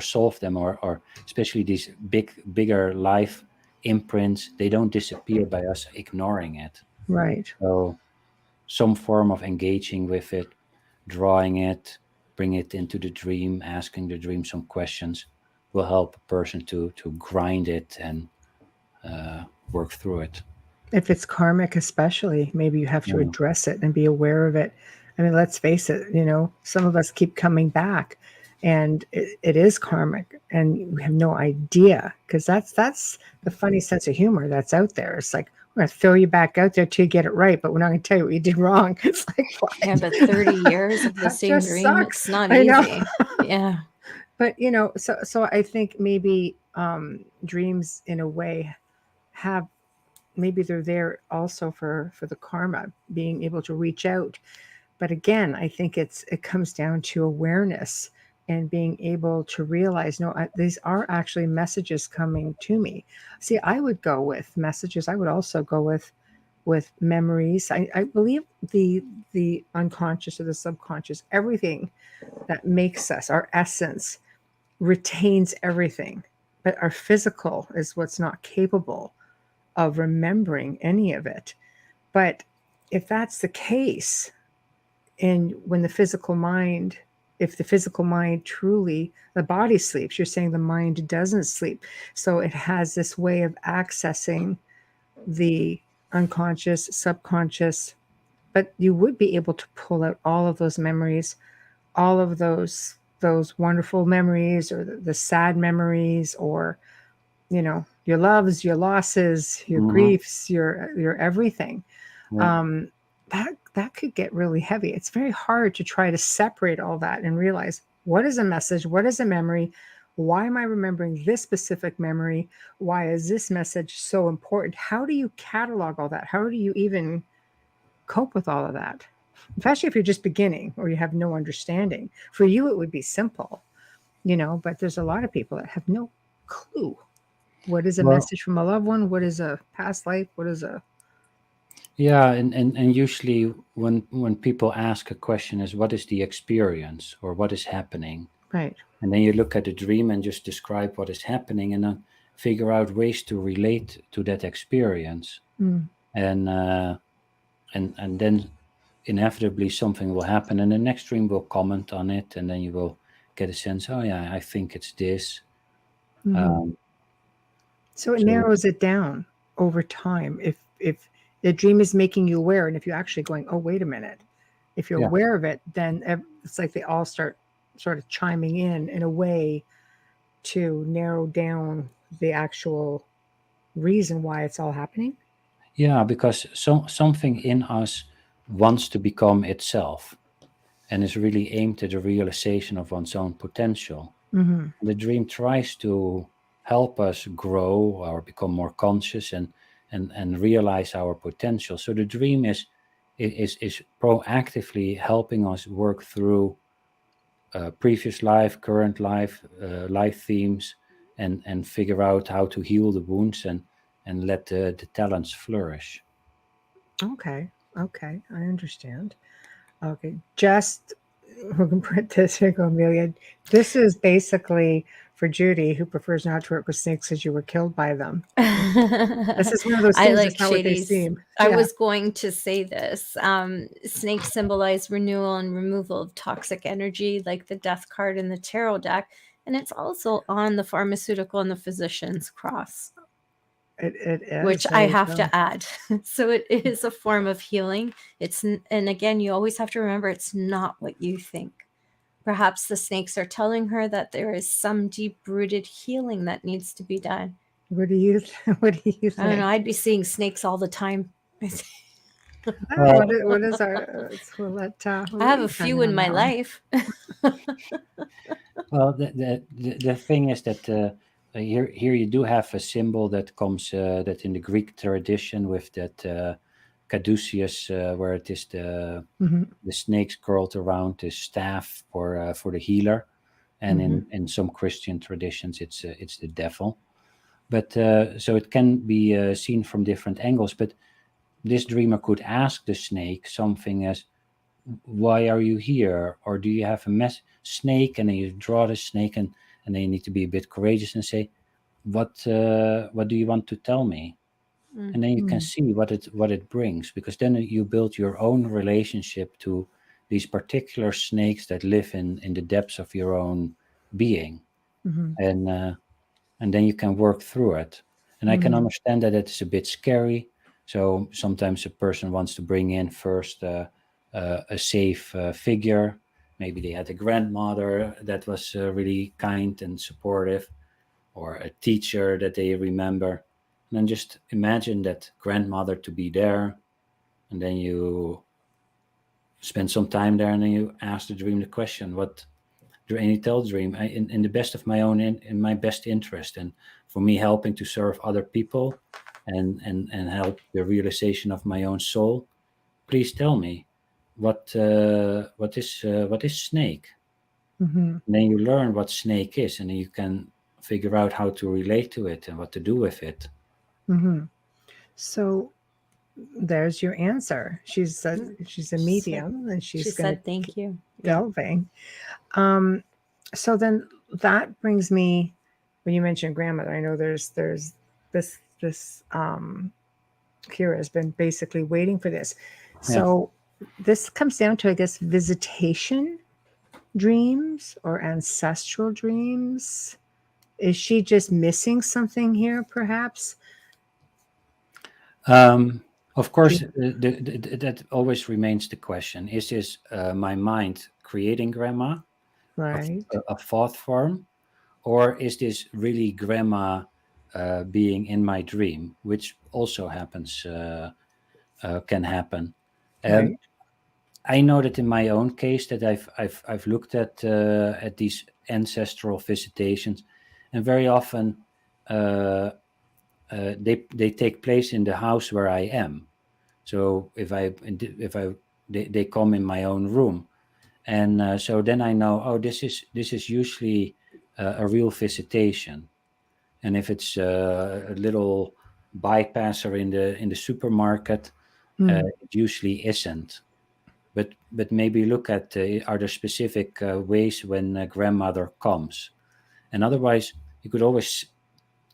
solve them, or especially these bigger life imprints, they don't disappear by us ignoring it. Right. So some form of engaging with it, drawing it, bring it into the dream, asking the dream some questions, will help a person to grind it and work through it. If it's karmic, especially, maybe you have to Yeah. address it and be aware of it. I mean, let's face it, some of us keep coming back and it is karmic and we have no idea because that's the funny sense of humor that's out there. It's like, we're going to throw you back out there till you get it right, but we're not going to tell you what you did wrong. It's like, what? Yeah, but 30 years of the That same just dream, sucks. it's not I know. easy. Yeah. But, so I think maybe dreams in a way have, maybe they're there also for the karma, being able to reach out. But again, I think it comes down to awareness and being able to realize, no, these are actually messages coming to me. See, I would go with messages. I would also go with memories. I believe the unconscious or the subconscious, everything that makes us, our essence, retains everything, but our physical is what's not capable of remembering any of it. But if that's the case, and when if the physical mind truly, the body sleeps, you're saying the mind doesn't sleep. So it has this way of accessing the unconscious, subconscious, but you would be able to pull out all of those memories, all of those wonderful memories, or the sad memories, or your loves, your losses, your Hmm. griefs, your everything. Yeah. That could get really heavy. It's very hard to try to separate all that and realize, What is a message? What is a memory? Why am I remembering this specific memory? Why is this message so important? How do you catalog all that? How do you even cope with all of that? Especially if you're just beginning or you have no understanding. For you, it would be simple, but there's a lot of people that have no clue. What is a Well, message from a loved one? What is a past life? What is a yeah, and usually when people ask a question is what is the experience or what is happening, right? and then you look at the dream and just describe what is happening, and then figure out ways to relate to that experience, Mm. and and then inevitably something will happen, and the next dream will comment on it, and then you will get a sense. Oh yeah, I think it's this. Hmm. Um, So it so narrows it down over time. If the dream is making you aware, and if you're actually going, oh wait a minute, if you're yeah, aware of it, then it's like they all start sort of chiming in a way to narrow down the actual reason why it's all happening. yeah, because something in us wants to become itself and is really aimed at the realization of one's own potential. Hmm. The dream tries to help us grow or become more conscious and realize our potential. So the dream is proactively helping us work through previous life, current life, life themes, and figure out how to heal the wounds and let the talents flourish. Okay, okay, I understand. Okay, just we can put this here, go Amelia. This is basically for Judy, who prefers not to work with snakes as you were killed by them. This is one of those I things. It's like not what they Shady's. seem. I Yeah. was going to say this. Snakes symbolize renewal and removal of toxic energy, like the death card in the tarot deck. And it's also on the pharmaceutical and the physician's cross, It is. which There I you have go. to add. So it is a form of healing. And again, you always have to remember it's not what you think. Perhaps the snakes are telling her that there is some deep rooted healing that needs to be done. What do you what do you I don't think? know. I'd be seeing snakes all the time. Oh, Well, what is our? We'll I let have you a chime few in in on my that one. life. well, the thing is that here you do have a symbol that comes that in the Greek tradition with that caduceus, where it is Hmm. the snakes curled around the staff for the healer, and Hmm. in some Christian traditions it's the devil. But so it can be seen from different angles. But this dreamer could ask the snake something as, "Why are you here?" Or "Do you have a mess snake?" And then you draw the snake, and then you need to be a bit courageous and say, what do you want to tell me?" Mm. And then you can Mm. see what it brings, because then you build your own relationship to these particular snakes that live in the depths of your own being, Hmm. and then you can work through it. And I can Hmm. understand that it's a bit scary. So sometimes a person wants to bring in first a safe figure. Maybe they had a grandmother that was really kind and supportive, or a teacher that they remember. And then just imagine that grandmother to be there, and then you spend some time there, and then you ask the dream the question, what and you tell the dream, in the best of my own in my best interest, and for me helping to serve other people, and help the realization of my own soul, please tell me what is snake. Hmm. And then you learn what snake is, and then you can figure out how to relate to it and what to do with it. Hmm. So there's your answer. She's a She said, medium, and she she's going to said thank you. Yeah. delving. Um, so then that brings me when you mentioned grandmother. I know there's this Kira has been basically waiting for this. Yeah. So this comes down to, I guess, visitation dreams or ancestral dreams. Is she just missing something here, perhaps? Of course, Dream, that always remains the question: is this my mind creating grandma, right? a thought form, or is this really grandma being in my dream, which also happens, can happen. Um, Right. I know that in my own case that I've looked at these ancestral visitations, and very often they take place in the house where I am. So if I they come in my own room, and so then I know, oh, this is usually a real visitation. And if it's a little bypasser in the supermarket, Mm. it usually isn't. But maybe look at, are there specific ways when grandmother comes, and otherwise you could always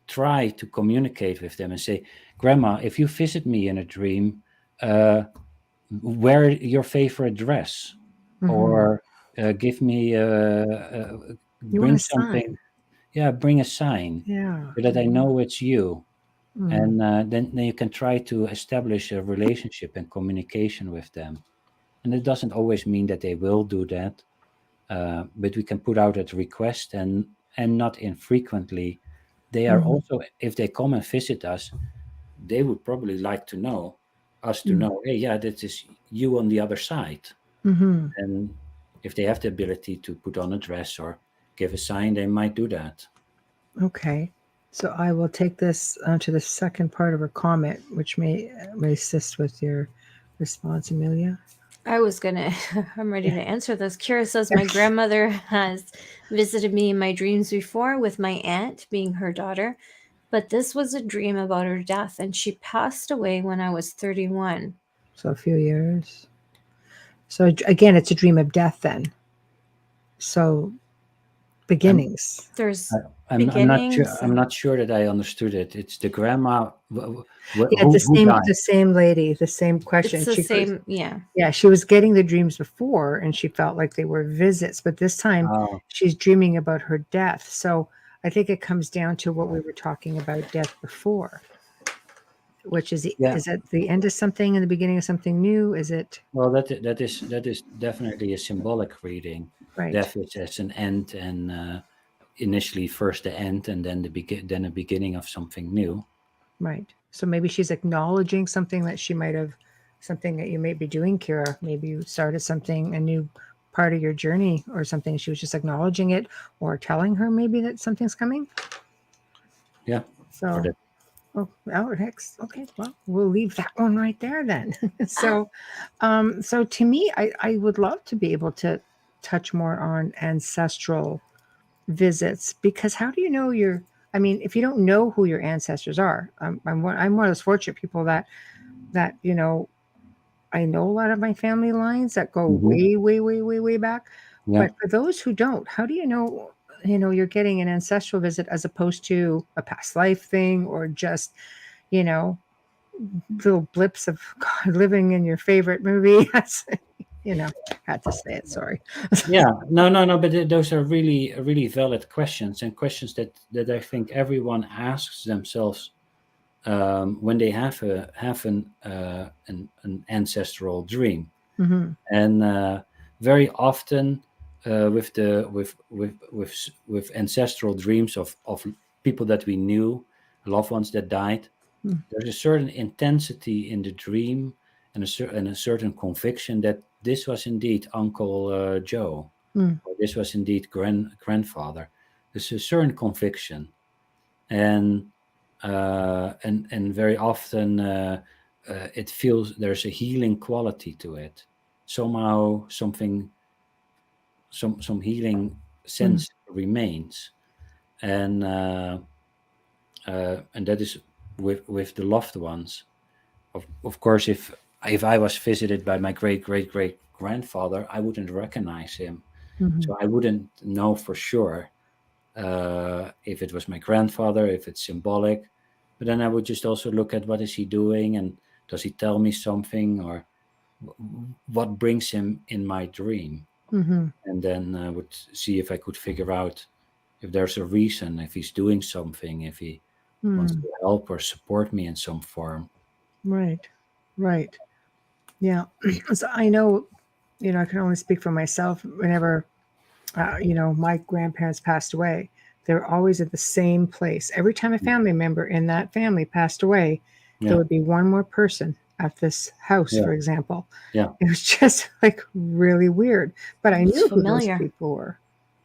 try to communicate with them and say, Grandma, if you visit me in a dream, uh, wear your favorite dress, Hmm. or give me You want bring a something. sign? Yeah, bring a sign Yeah. so that I know it's you. Mm. And then you can try to establish a relationship and communication with them. And it doesn't always mean that they will do that, but we can put out a request, and not infrequently. They are Hmm. also, if they come and visit us, they would probably like to know us to Mm. know, hey, yeah, that is you on the other side. Hmm. And if they have the ability to put on a dress or give a sign, they might do that. Okay. So I will take this to the second part of her comment, which may assist with your response, Amelia. I was gonna, I'm ready to answer this. Kira says, my grandmother has visited me in my dreams before with my aunt being her daughter, but this was a dream about her death, and she passed away when I was 31. So a few years. So again, it's a dream of death then. So I'm beginnings. There's I'm not sure. beginnings. I'm not sure that I understood it. It's the grandma. Yeah, Who the died? same lady, the same It's question. the She goes, same, yeah. yeah, she was getting the dreams before and she felt like they were visits, but this time Oh, she's dreaming about her death. So I think it comes down to what we were talking about death before, which yeah. is it the end of something and the beginning of something new? Is it Well, that is definitely a symbolic reading. right? Death is as an end, and initially first the end, and then then a beginning of something new. Right. So maybe she's acknowledging something that she might have, something that you may be doing, Kira. Maybe you started something, a new part of your journey or something. She was just acknowledging it or telling her maybe that something's coming. Yeah, or So, that. oh, Hex. Okay. Well, we'll leave that one right there then. So, so to me, I would love to be able to touch more on ancestral visits because how do you know your I mean if you don't know who your ancestors are, I'm one of those fortunate people that I know a lot of my family lines that go Hmm. way back, Yeah. but for those who don't, how do you know you're getting an ancestral visit as opposed to a past life thing or just you know little blips of God living in your favorite movie. That's had to say it, sorry. Yeah, no, but those are really valid questions, and questions that I think everyone asks themselves when they have an ancestral dream. Hmm. And very often with the with ancestral dreams of people that we knew, loved ones that died, there's a certain intensity in the dream, and a certain conviction that this was indeed Uncle Joe, Mm. or this was indeed grandfather. There's a certain conviction, and and very often it feels there's a healing quality to it. Somehow some healing Mm. sense remains, and and that is with the loved ones. Of course, if I was visited by my great grandfather, I wouldn't recognize him, Mhm. so I wouldn't know for sure if it was my grandfather, if it's symbolic. But then I would just also look at what is he doing, and does he tell me something, or what brings him in my dream, Mhm. and then I would see if I could figure out if there's a reason, if he's doing something, if he wants Mm. to help or support me in some form. Right. Right. Yeah. So I know, I can only speak for myself. Whenever, my grandparents passed away, they were always at the same place. Every time a family member in that family passed away, there Yeah. would be one more person at this house, Yeah. for example. Yeah. It was just like really weird, but I It's knew who those familiar. people were.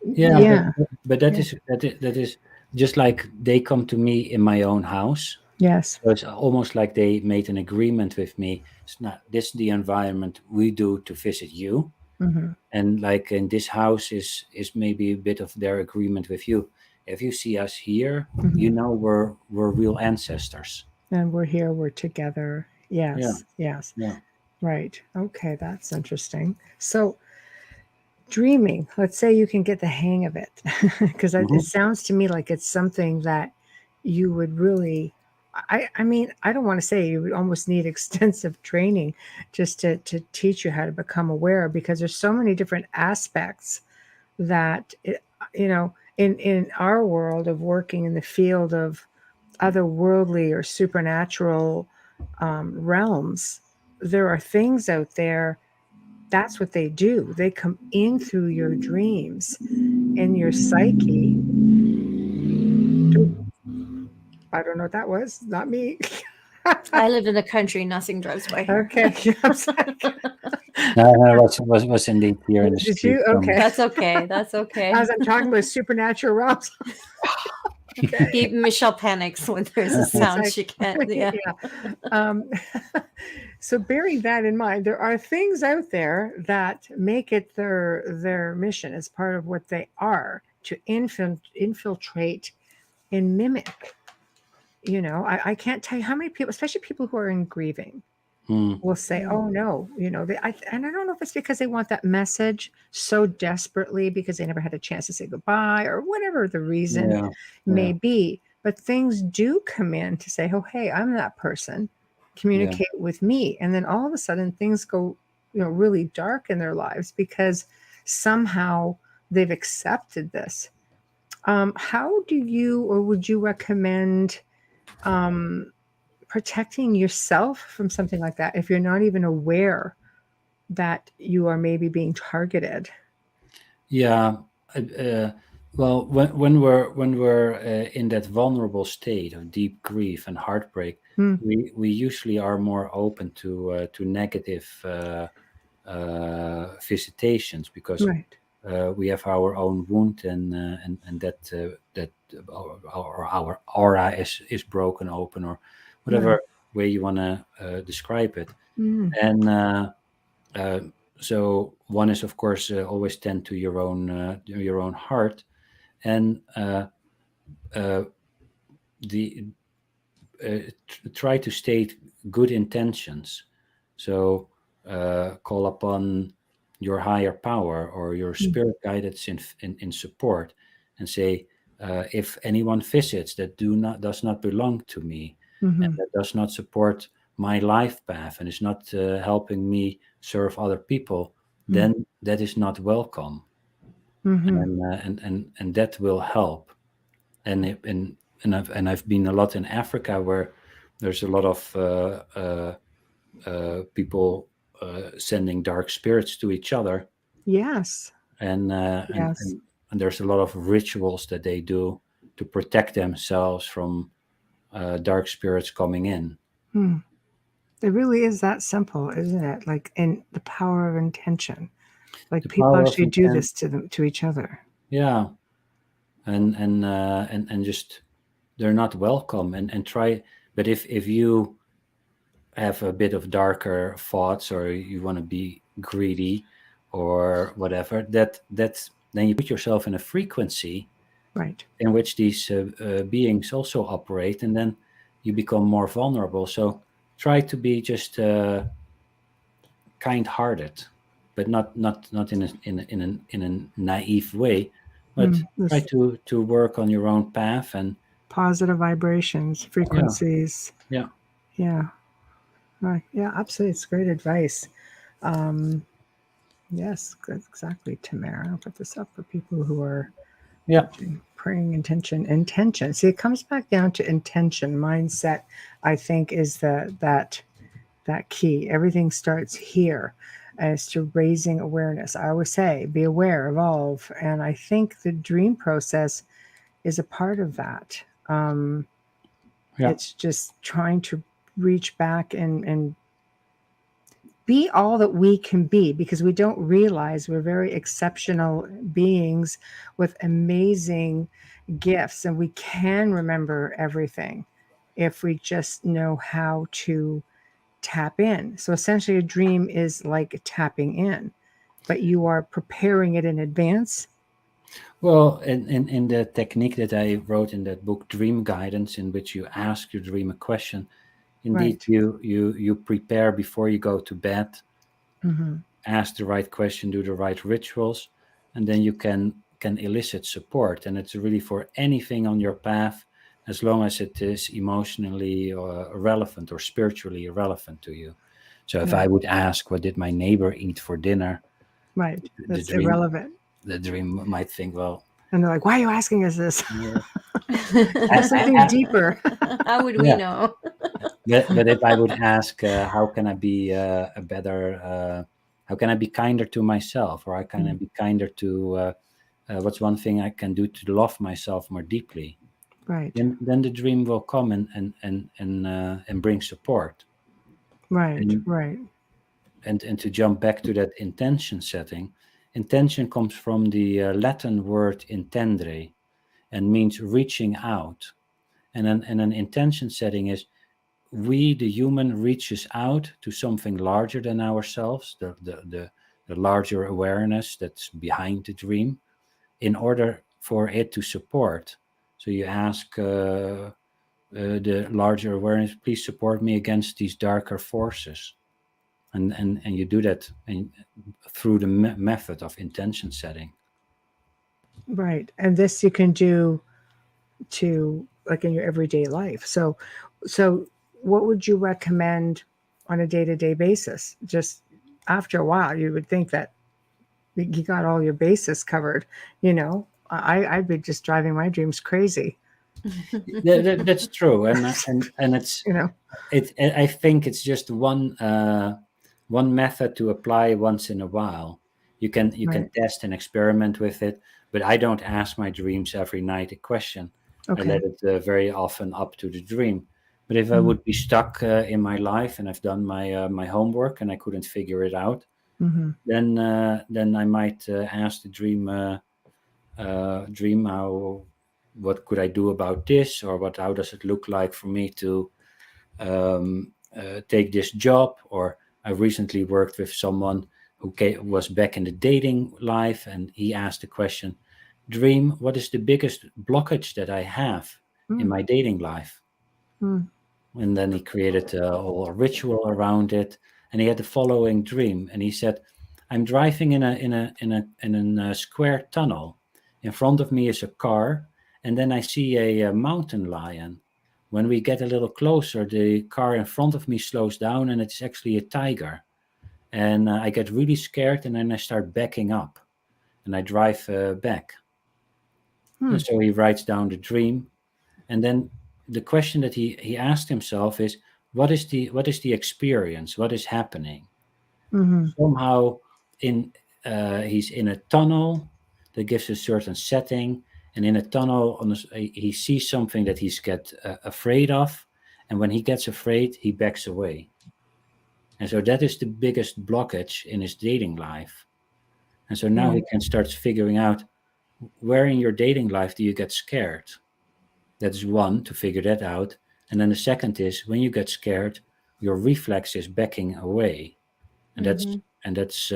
Yeah, Yeah. but that Yeah. is that is just like they come to me in my own house. Yes. So it's almost like they made an agreement with me. It's not this is the environment we do to visit you, Hmm. and like in this house is maybe a bit of their agreement with you. If you see us here, you know we're real ancestors. And we're here, we're together. Yeah, Yes. Yes. yeah. Right. Okay. That's interesting. So, dreaming, let's say you can get the hang of it, because it Hmm. sounds to me like it's something that you would really, I mean, I don't want to say you would almost need extensive training just to teach you how to become aware, because there's so many different aspects that, in our world of working in the field of otherworldly or supernatural realms, there are things out there. That's what they do. They come in through your dreams and your psyche. I don't know what that was. Not me. I live in the country. Nothing drives by here. Okay. I was like, No, was indeed here in the did street you? from. Okay. That's okay. That's okay. As I'm talking about supernatural realms. Okay. Michelle panics when there's a It's sound like, she can't. Yeah. yeah. Um, so bearing that in mind, there are things out there that make it their mission as part of what they are to infiltrate and mimic. I can't tell you how many people, especially people who are in grieving, Hmm. will say, "Oh no," and I don't know if it's because they want that message so desperately because they never had a chance to say goodbye or whatever the reason Yeah, may yeah, be. But things do come in to say, "Oh, hey, I'm that person. yeah. Communicate with me," and then all of a sudden things go, really dark in their lives because somehow they've accepted this. How do you, or would you recommend? Um, Protecting yourself from something like that if you're not even aware that you are maybe being targeted. Yeah. uh, uh, well, when we're in that vulnerable state of deep grief and heartbreak, Hmm. we usually are more open to negative visitations because Right. we have our own wound, and that our aura is broken open, or Right. whatever way you want to describe it. Mm. And uh, so one is, of course, always tend to your own heart, and uh, the try to state good intentions. So call upon your higher power or your Mm. spirit guidance in support, and say, if anyone visits that does not belong to me, and Mhm. that does not support my life path and is not helping me serve other people, Mm. then that is not welcome, Mhm. and that will help. And I've been a lot in Africa where there's a lot of people sending dark spirits to each other, Yes. and, uh, and Yes. and and there's a lot of rituals that they do to protect themselves from dark spirits coming in. Hmm. It really is that simple, isn't it? Like, in the power of intention. Like, The people power of actually do intent, this to each other. yeah, and just they're not welcome, and try. But if you have a bit of darker thoughts, or you want to be greedy or whatever, that's then you put yourself in a frequency Right. in which these beings also operate, and then you become more vulnerable. So try to be just kind-hearted, but not in a naive way, but try This to work on your own path. And positive vibrations, yeah, frequencies. yeah, Yeah. Right. Yeah, absolutely. It's great advice. Um, yes, exactly, Tamara. I'll put this up for people who are yeah, watching. Praying intention. Intention. See, it comes back down to intention. Mindset, I think, is that key. Everything starts here as to raising awareness. I always say, be aware, evolve. And I think the dream process is a part of that. Um, yeah, it's just trying to reach back and be all that we can be, because we don't realize we're very exceptional beings with amazing gifts, and we can remember everything if we just know how to tap in. So essentially, a dream is like tapping in, but you are preparing it in advance. Well, in the technique that I wrote in that book, Dream Guidance, in which you ask your dream a question, indeed, Right. you prepare before you go to bed, Hmm. ask the right question, do the right rituals, and then you can elicit support. And it's really for anything on your path, as long as it is emotionally relevant or spiritually relevant to you. So if Yeah. I would ask, what did my neighbor eat for dinner? Right. The That's dream irrelevant. the dream might think, well, And they're like, why are you asking us this? yeah, There's something deeper. How would we yeah. know? But if I would ask, how can I be a better, how can I be kinder to myself, or how can I be kinder to, what's one thing I can do to love myself more deeply? Right. Then the dream will come and bring support. Right. And Right. and to jump back to that intention setting, intention comes from the Latin word intendere, and means reaching out. And an intention setting is, we, the human, reaches out to something larger than ourselves, the larger awareness that's behind the dream, in order for it to support. So you ask the larger awareness, please support me against these darker forces. And you do that through the method of intention setting. Right. And this you can do to, like, in your everyday life. So what would you recommend on a day-to-day basis? Just after a while, you would think that you got all your bases covered, you know. I'd be just driving my dreams crazy, That's true, and you know. I think it's just one method to apply once in a while. You can Right. test and experiment with it, but I don't ask my dreams every night a question. I Okay. let it very often up to the dream. But if I Mm-hmm. would be stuck in my life and I've done my homework and I couldn't figure it out, Mm-hmm. then I might ask the dream, how, what could I do about this, or how does it look like for me to take this job? Or I recently worked with someone who was back in the dating life, and he asked the question, dream, what is the biggest blockage that I have in my dating life? Mm-hmm. And then he created a whole ritual around it, and he had the following dream, and he said, I'm driving in a square tunnel. In front of me is a car, and then I see a mountain lion. When we get a little closer, the car in front of me slows down, and it's actually a tiger. And I get really scared, and then I start backing up, and I drive back. Hmm. And so he writes down the dream, and then the question that he asked himself is, what is the experience? What is happening? Mm-hmm. Somehow, in he's in a tunnel that gives a certain setting, and in a tunnel, he sees something that he's get afraid of, and when he gets afraid, he backs away. And so that is the biggest blockage in his dating life. And so now he Right. can start figuring out, where in your dating life do you get scared? That is one, to figure that out. And then the second is, when you get scared, your reflex is backing away. And that's Mhm. and that's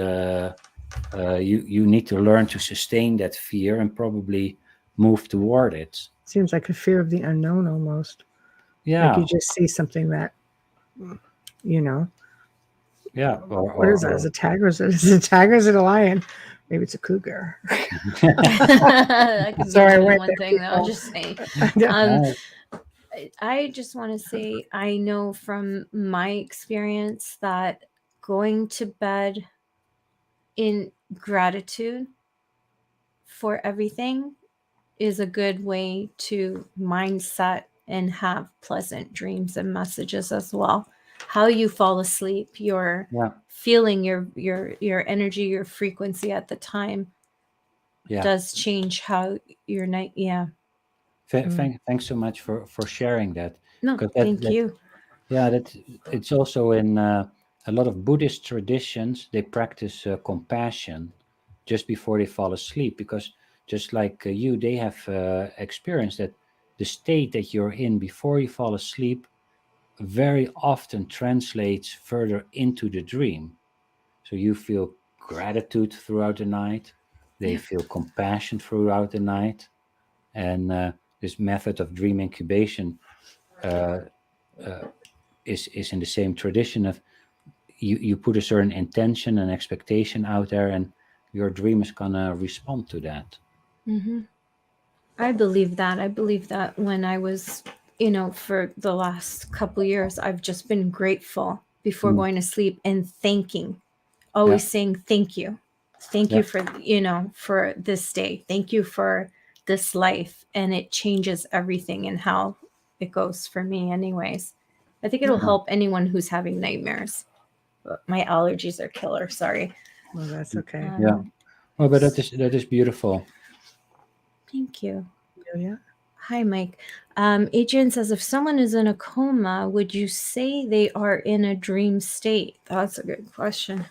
you need to learn to sustain that fear and probably move toward it. Seems like a fear of the unknown almost. Like Yeah, you just see something that, you know, yeah, what is that? Is it a tiger? Is it a tiger? Is it a lion? Maybe it's a cougar. That could be Sorry, I more than went one there, thing, though. people. Just saying. Yeah. Um, uh, I just want to say I know from my experience that going to bed in gratitude for everything is a good way to mindset and have pleasant dreams and messages as well. How you fall asleep, your yeah, feeling, your energy, your frequency at the time yeah. does change how your night. Yeah. Mm. Thanks so much for sharing that, No, because thank you. yeah, that it's also in a lot of Buddhist traditions, they practice compassion just before they fall asleep, because just like you, they have experienced that the state that you're in before you fall asleep very often translates further into the dream. So you feel gratitude throughout the night, they Yeah. feel compassion throughout the night. And this method of dream incubation uh, is in the same tradition of you put a certain intention and expectation out there, and your dream is gonna respond to that. Hmm. I believe that. I believe that when I was, for the last couple years, I've just been grateful before Mm, going to sleep and thanking, yeah, always saying thank you. Thank yeah, you for, for this day. Thank you for this life. And it changes everything and how it goes for me, anyways. I think it'll yeah, help anyone who's having nightmares. But my allergies are killer. Sorry. Well, that's okay. yeah. Um, Oh, but that is beautiful. thank you. Yeah. Hi, Mike. Adrian says, if someone is in a coma, would you say they are in a dream state? That's a good question.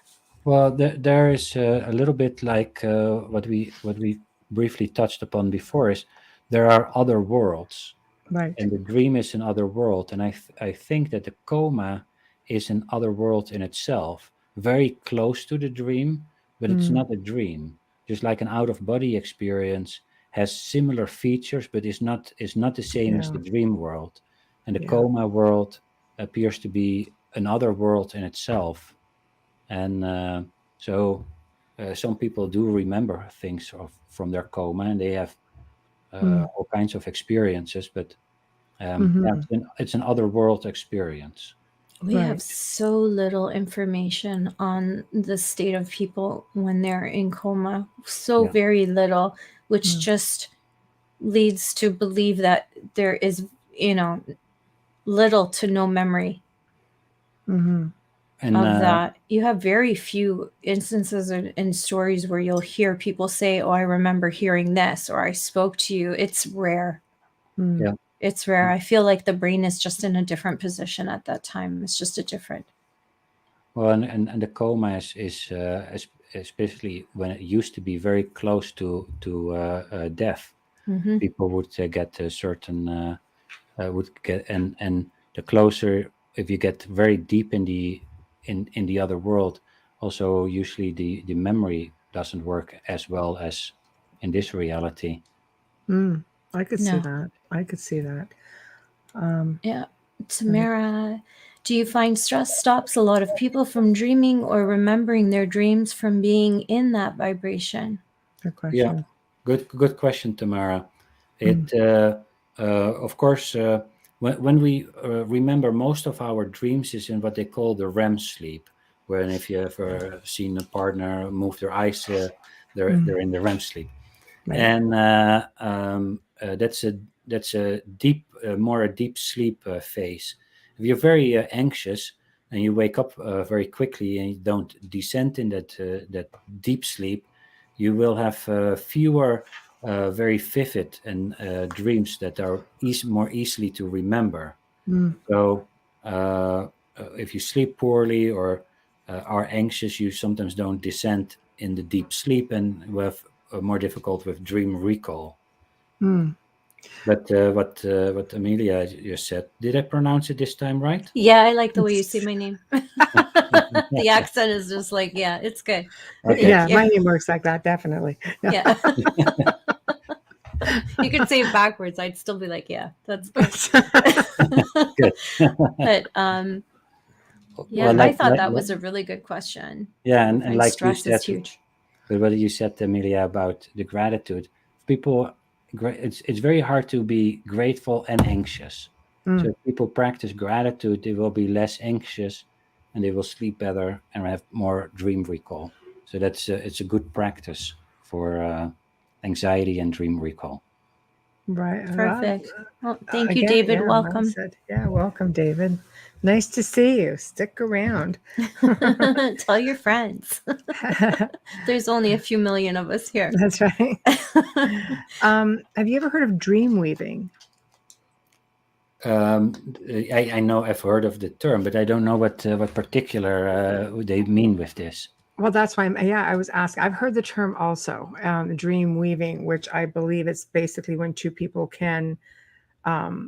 Well, there is a little bit like what we briefly touched upon before, is there are other worlds, Right. and the dream is an other world, and I think that the coma is an other world in itself, very close to the dream, but it's Mm. not a dream. Just like an out of body experience has similar features, but is not the same as Yeah. the dream world, and the Yeah. coma world appears to be another world in itself. And so some people do remember things from their coma, and they have Mm. all kinds of experiences, but yeah, Hmm. it's an other world experience. We have Right. so little information on the state of people when they're in coma, so Yeah, very little, which Mm. just leads to believe that there is, little to no memory Hmm. and of that. You have very few instances in stories where you'll hear people say, "Oh, I remember hearing this," or "I spoke to you." It's rare. Mm. yeah, It's rare. I feel like the brain is just in a different position at that time. It's just a different. well, and the coma is especially when it used to be very close to death. Hmm. People would get a certain would get, and the closer, if you get very deep in the other world, also usually the memory doesn't work as well as in this reality. Mm. I could see No. that. I could see that. Yeah. Right. Tamara, do you find stress stops a lot of people from dreaming or remembering their dreams from being in that vibration? Good Yeah, question. good question, Tamara. Mm. It of course when we remember, most of our dreams is in what they call the REM sleep. When if you ever seen a partner move their eyes, Mm. they're in the REM sleep, Right. and that's a deep, more a deep sleep phase. If you're very anxious and you wake up very quickly and you don't descend in that deep sleep, you will have fewer very vivid and dreams that are more easily to remember. Mm. So if you sleep poorly or are anxious, you sometimes don't descend in the deep sleep, and you have more difficult with dream recall. Mm. But what Amelia just said, did I pronounce it this time right? Yeah, I like the way you say my name. The accent is just like, yeah, it's good. Okay. Thank Yeah, you. my name works like that, definitely. Yeah. Yeah. You could say it backwards. I'd still be like, yeah, that's good. Good. But yeah, Well, I thought that was a really good question. yeah, I and find like you stress is said, huge. but what you said, Amelia, about the gratitude, people, it's very hard to be grateful and anxious. So Mm. if people practice gratitude, they will be less anxious, and they will sleep better and have more dream recall. So it's a good practice for anxiety and dream recall. Right. Perfect. Well, thank you, Again, David. yeah, well Welcome. said. Yeah, welcome, David. Nice to see you. Stick around. Tell your friends. There's only a few million of us here. That's right. Have you ever heard of dream weaving? I know I've heard of the term, but I don't know what particular they mean with this. Well, that's why, I was asking. I've heard the term also, dream weaving, which I believe it's basically when two people can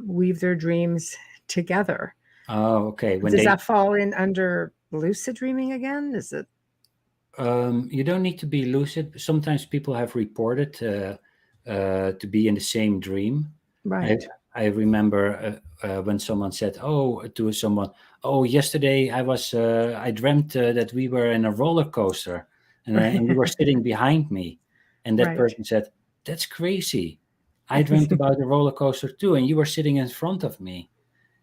weave their dreams together. Oh, okay. When Does they that fall in under lucid dreaming again? Is it you don't need to be lucid. Sometimes people have reported to be in the same dream. I right? I remember when someone said, "Oh," to someone, "Oh, yesterday I dreamt that we were in a roller coaster, and you were sitting behind me," and that Right. person said, "That's crazy. I dreamt about a roller coaster too, and you were sitting in front of me."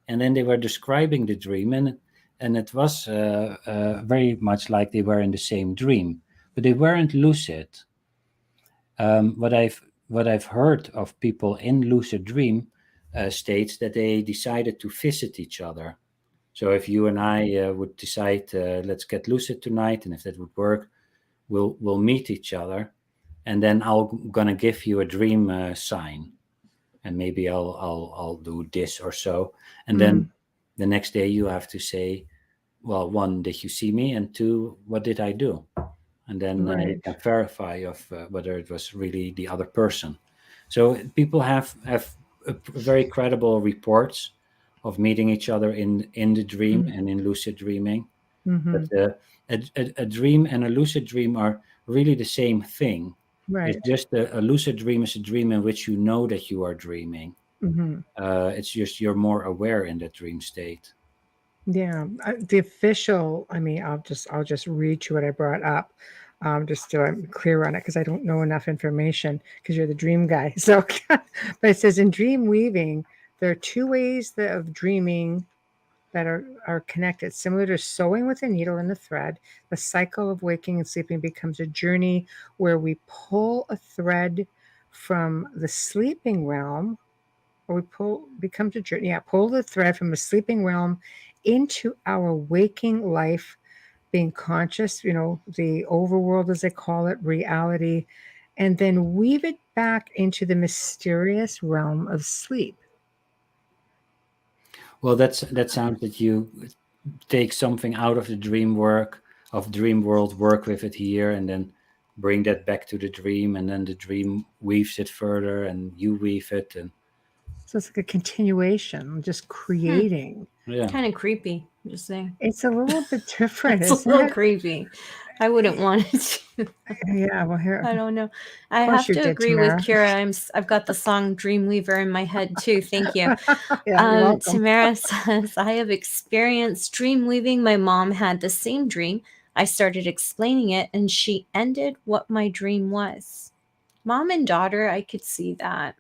And then they were describing the dream, and it was very much like they were in the same dream, but they weren't lucid. What I've heard of people in lucid dream states that they decided to visit each other. So if you and I would decide, let's get lucid tonight, and if that would work, we'll meet each other, and then I'm gonna give you a dream sign, and maybe I'll do this or so, and then Mm, the next day you have to say, well, one, did you see me, and two, what did I do? And then you right. can verify of whether it was really the other person. So people have very credible reports of meeting each other in the dream Mm, and in lucid dreaming. But mm-hmm. a dream and a lucid dream are really the same thing. It's Right. just a lucid dream is a dream in which you know that you are dreaming. Mm-hmm. It's just you're more aware in that dream state. Yeah. The official. I mean, I'll just read you what I brought up, just so I'm clear on it because I don't know enough information because you're the dream guy. So, but it says in dream weaving, there are two ways of dreaming that are connected. Similar to sewing with a needle and a thread, the cycle of waking and sleeping becomes a journey where we pull a thread from the sleeping realm, or we becomes a journey. Yeah, pull the thread from the sleeping realm into our waking life, being conscious, the overworld as they call it, reality, and then weave it back into the mysterious realm of sleep. Well, that sounds that you take something out of the dream work of dream world, work with it here, and then bring that back to the dream, and then the dream weaves it further, and you weave it, and So it's like a continuation, just creating. yeah. Kind of creepy, just saying. It's a little bit different, It's a isn't little it? creepy. I wouldn't want it to. Yeah, well, I here, don't know. of I course have you to did, agree with Tamara. Kira. I've got the song Dreamweaver in my head too. Thank you. Yeah, you're welcome. Tamara says, I have experienced dream weaving. My mom had the same dream. I started explaining it and she ended what my dream was. Mom and daughter, I could see that.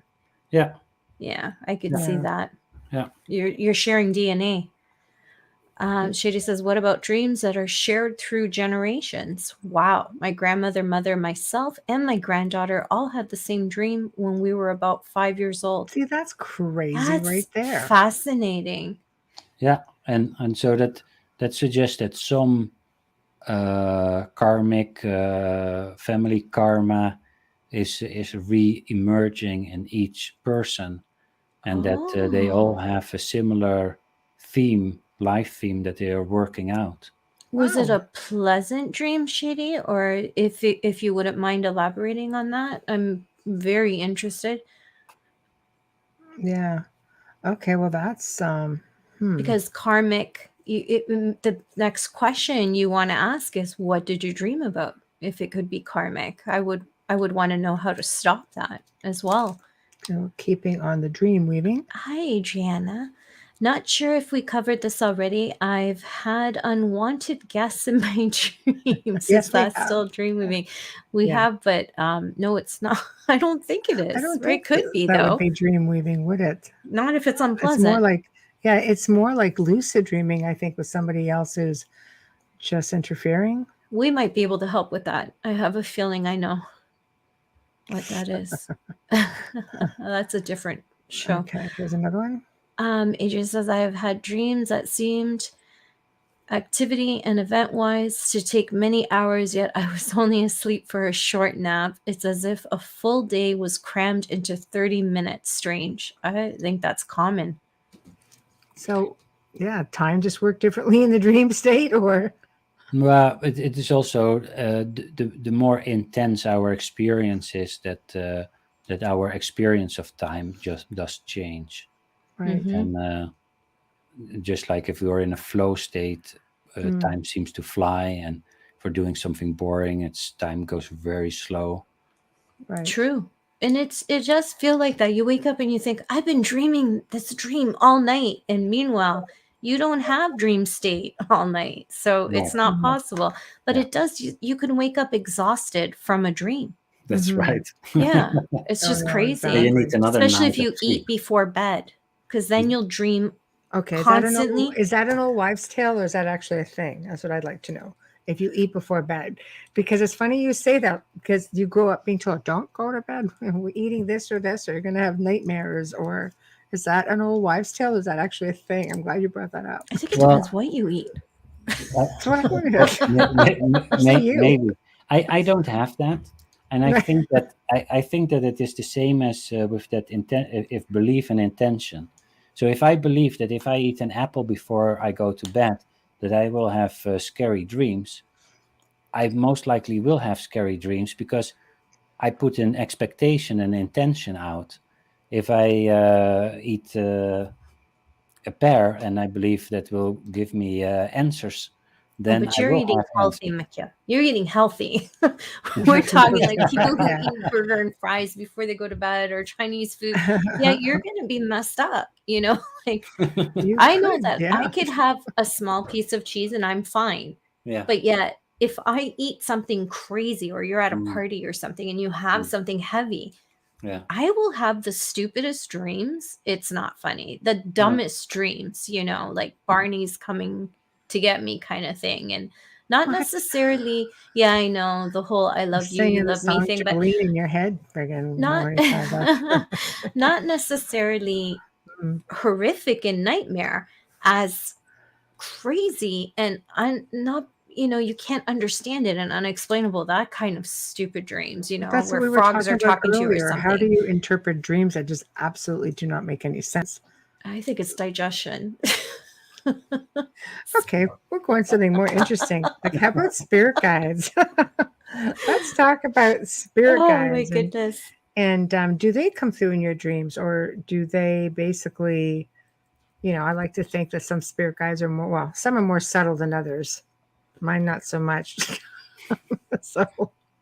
Yeah, Yeah, I could see Yeah. that. yeah. You're sharing DNA. Shady says, what about dreams that are shared through generations? Wow. My grandmother, mother, myself, and my granddaughter all had the same dream when we were about 5 years old. See, that's crazy right That's there. fascinating. Yeah, and so that suggests that some karmic family karma is re-emerging in each person, and that they all Oh. have a similar theme, life theme that they are working out. Was it Wow. a pleasant dream, Shady? Or if you wouldn't mind elaborating on that, I'm very interested Yeah. Okay. Well, that's hmm. because karmic. The next question you want to ask is, what did you dream about? If it could be karmic, I would want to know how to stop that as well. Keeping on the dream weaving. Hi, Adriana. Not sure if we covered this already. I've had unwanted guests in my dreams. Is Yes, we that have. still dream weaving? We Yeah. have, but no, it's not. I don't think it I is. don't Or it think could be, that would though. be dream weaving, would it? Not if it's It's more unpleasant. like, yeah, it's more like lucid dreaming, I think, with somebody else who's just interfering. We might be able to help with that. I have a feeling I know what that is. That's a different show. Okay, here's another one. Adrian says, I have had dreams that seemed activity and event wise to take many hours, yet I was only asleep for a short nap. It's as if a full day was crammed into 30 minutes. Strange. I think that's common. So, yeah, time just worked differently in the dream state, or Well, it is also the more intense our experience is, that our experience of time just does change. right? Mm-hmm. And just like if you're in a flow state, Mm, time seems to fly, and for doing something boring, it's time goes very slow. right. True. And it just feel like that. You wake up and you think, I've been dreaming this dream all night. And meanwhile, you don't have dream state all night. So Yeah, it's not Mhm, possible. But yeah, it does, you can wake up exhausted from a dream. that's mhm. right. Yeah. It's Oh, just no, But you crazy. need exactly. another Especially night if of you sleep. eat before bed, because then you'll dream Okay, constantly. is that an old wives' tale, or is that actually a thing? That's what I'd like to know. If you eat before bed, because it's funny you say that, because you grow up being told, "Don't go to bed. We're eating this, or you're gonna have nightmares." Or is that an old wives' tale? Or is that actually a thing? I'm glad you brought that up. I think it depends Well, what you eat. That's what I wanted. Especially you. maybe I don't have that, and I think that it is the same as with that intent, if belief and intention. So if I believe that if I eat an apple before I go to bed, that I will have scary dreams, I most likely will have scary dreams because I put an expectation and intention out. If I eat a pear and I believe that will give me answers, Oh, then but I you're will eating have healthy, answers. Mikia. You're eating healthy. We're talking like people who Yeah. eat burger and fries before they go to bed or Chinese food. Yeah, you're going to be messed up, you know? Like, You I know could, that I yeah. could have a small piece of cheese and I'm fine. Yeah. But yet, if I eat something crazy or you're at a Mm, party or something and you have mm, something heavy, yeah. I will have the stupidest dreams. It's not funny. The Yeah. dumbest dreams, like Barney's coming to get me kind of thing. And not What? necessarily, yeah, I know the whole I love you, you Singing the love me song thing, but Jolene in your head friggin' not morning time. not necessarily Mm. horrific and nightmare as crazy and not you can't understand it and unexplainable, that kind of stupid dreams, But that's what where we were frogs talking are about talking to you or earlier. How do something. you interpret dreams that just absolutely do not make any sense? I think it's digestion. Okay, we're going something more interesting. Like, how about spirit guides? Let's talk about spirit Oh my guides, goodness. and do they come through in your dreams, or do they basically? I like to think that some spirit guides are more, well, some are more subtle than others. Mine not so much. So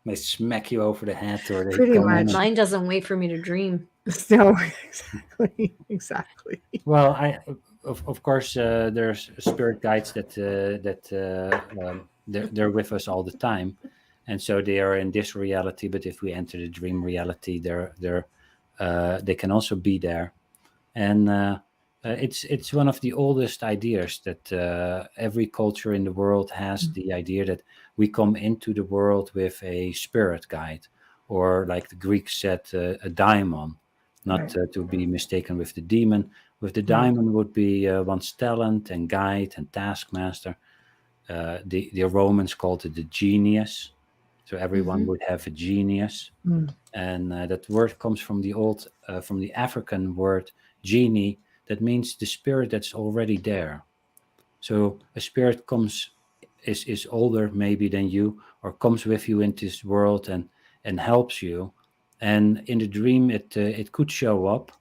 They smack you over the head, or they pretty come in. much. And, Mine doesn't wait for me to dream. So exactly, exactly. well, of course there's spirit guides that they're with us all the time, and so they are in this reality. But if we enter the dream reality, they can also be there. And it's one of the oldest ideas that every culture in the world has the idea that we come into the world with a spirit guide, or like the Greeks said, a daimon, not Right. to be mistaken with the demon. With the Mm, daimon would be one's talent and guide and taskmaster. The Romans called it the genius, so everyone Hmm. would have a genius, mm, and that word comes from from the African word genie, that means the spirit that's already there. So a spirit is older maybe than you, or comes with you into this world and helps you. And in the dream, it could show up,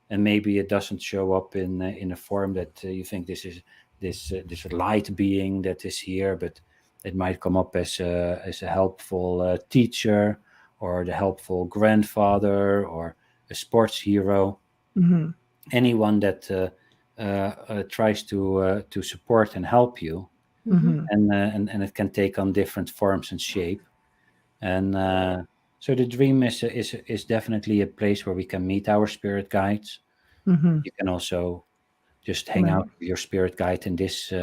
and maybe it doesn't show up in a form that you think this is this light being that is here, but it might come up as a helpful teacher, or the helpful grandfather, or a sports hero, mhm, anyone that tries to support and help you, Hmm. mhm, and it can take on different forms and shape. And so the dream is definitely a place where we can meet our spirit guides. mhm. You can also just hang out Right. with your spirit guide in this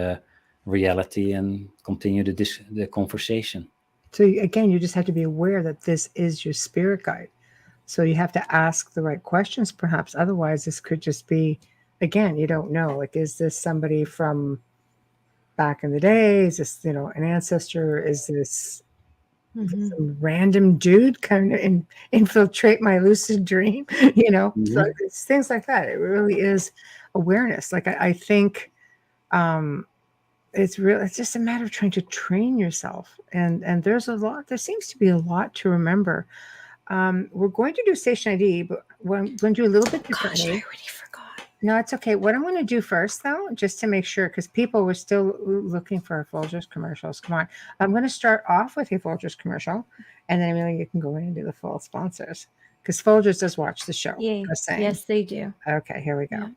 reality and continue the conversation. So again, you just have to be aware that this is your spirit guide. So you have to ask the right questions, perhaps. Otherwise, this could just be, again, you don't know. Like, is this somebody from back in the day? Is this, an ancestor? Is this Hmm. some random dude kind of infiltrate my lucid dream? So Hmm. it's things like that. It really is awareness. Like I think it's real. It's just a matter of trying to train yourself, and there's a lot. There seems to be a lot to remember. We're going to do station ID, but we're going to do a little bit Gosh, I differently. already forgot. No, it's okay. What I'm going to do first, though, just to make sure, because people were still looking for Folgers commercials. Come on. I'm going to start off with a Folgers commercial, and then Amelia, you can go in and do the full sponsors, because Folgers does watch the show. Yay. Just saying. Yes, they do. Okay, here we go. Yeah.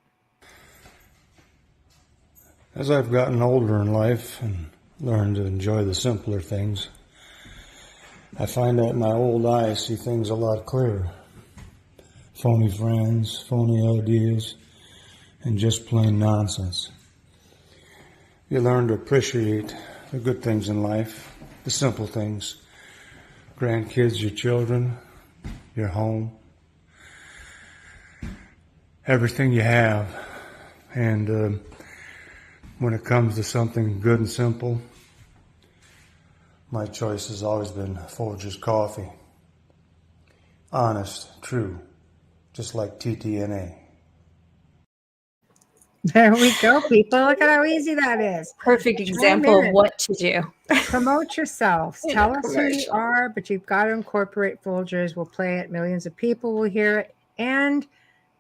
As I've gotten older in life and learned to enjoy the simpler things, I find that in my old eye I see things a lot clearer. Phony friends, phony ideas, and just plain nonsense. You learn to appreciate the good things in life, the simple things. Grandkids, your children, your home, everything you have. And when it comes to something good and simple, my choice has always been Folgers coffee. Honest, true, just like TTNA. There we go, people. Look at how easy that is. Perfect example of what to do. Promote yourselves. In a Tell us who you commercial. are, but you've got to incorporate Folgers. We'll play it. Millions of people will hear it, and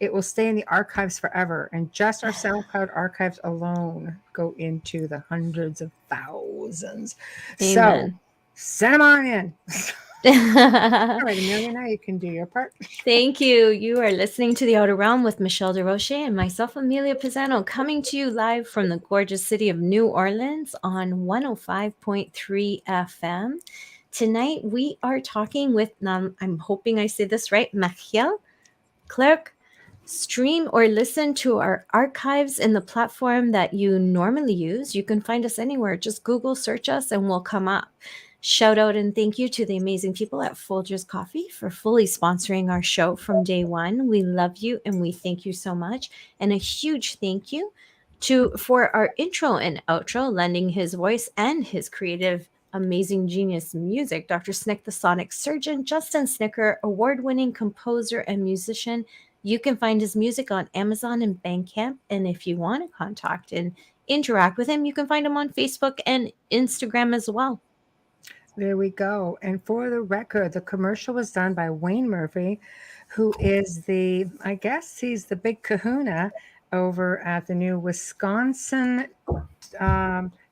it will stay in the archives forever. And just our SoundCloud archives alone go into the hundreds of thousands. Amen. So send them on in. All right, Amelia, now you can do your part. Thank you. You are listening to The Outer Realm with Machiel Klerk and myself, Amelia Pisano, coming to you live from the gorgeous city of New Orleans on 105.3 FM. Tonight, we are talking with, I'm hoping I say this right, Machiel Klerk. Stream or listen to our archives in the platform that you normally use. You can find us anywhere. Just Google search us and we'll come up. Shout out and thank you to the amazing people at Folgers Coffee for fully sponsoring our show from day one. We love you and we thank you so much. And a huge thank you for our intro and outro, lending his voice and his creative, amazing genius music, Dr. Snick the Sonic Surgeon, Justin Snicker, award-winning composer and musician. You can find his music on Amazon and Bandcamp. And if you want to contact and interact with him, you can find him on Facebook and Instagram as well. There we go. And for the record, the commercial was done by Wayne Murphy, who is I guess he's the big kahuna over at the new Wisconsin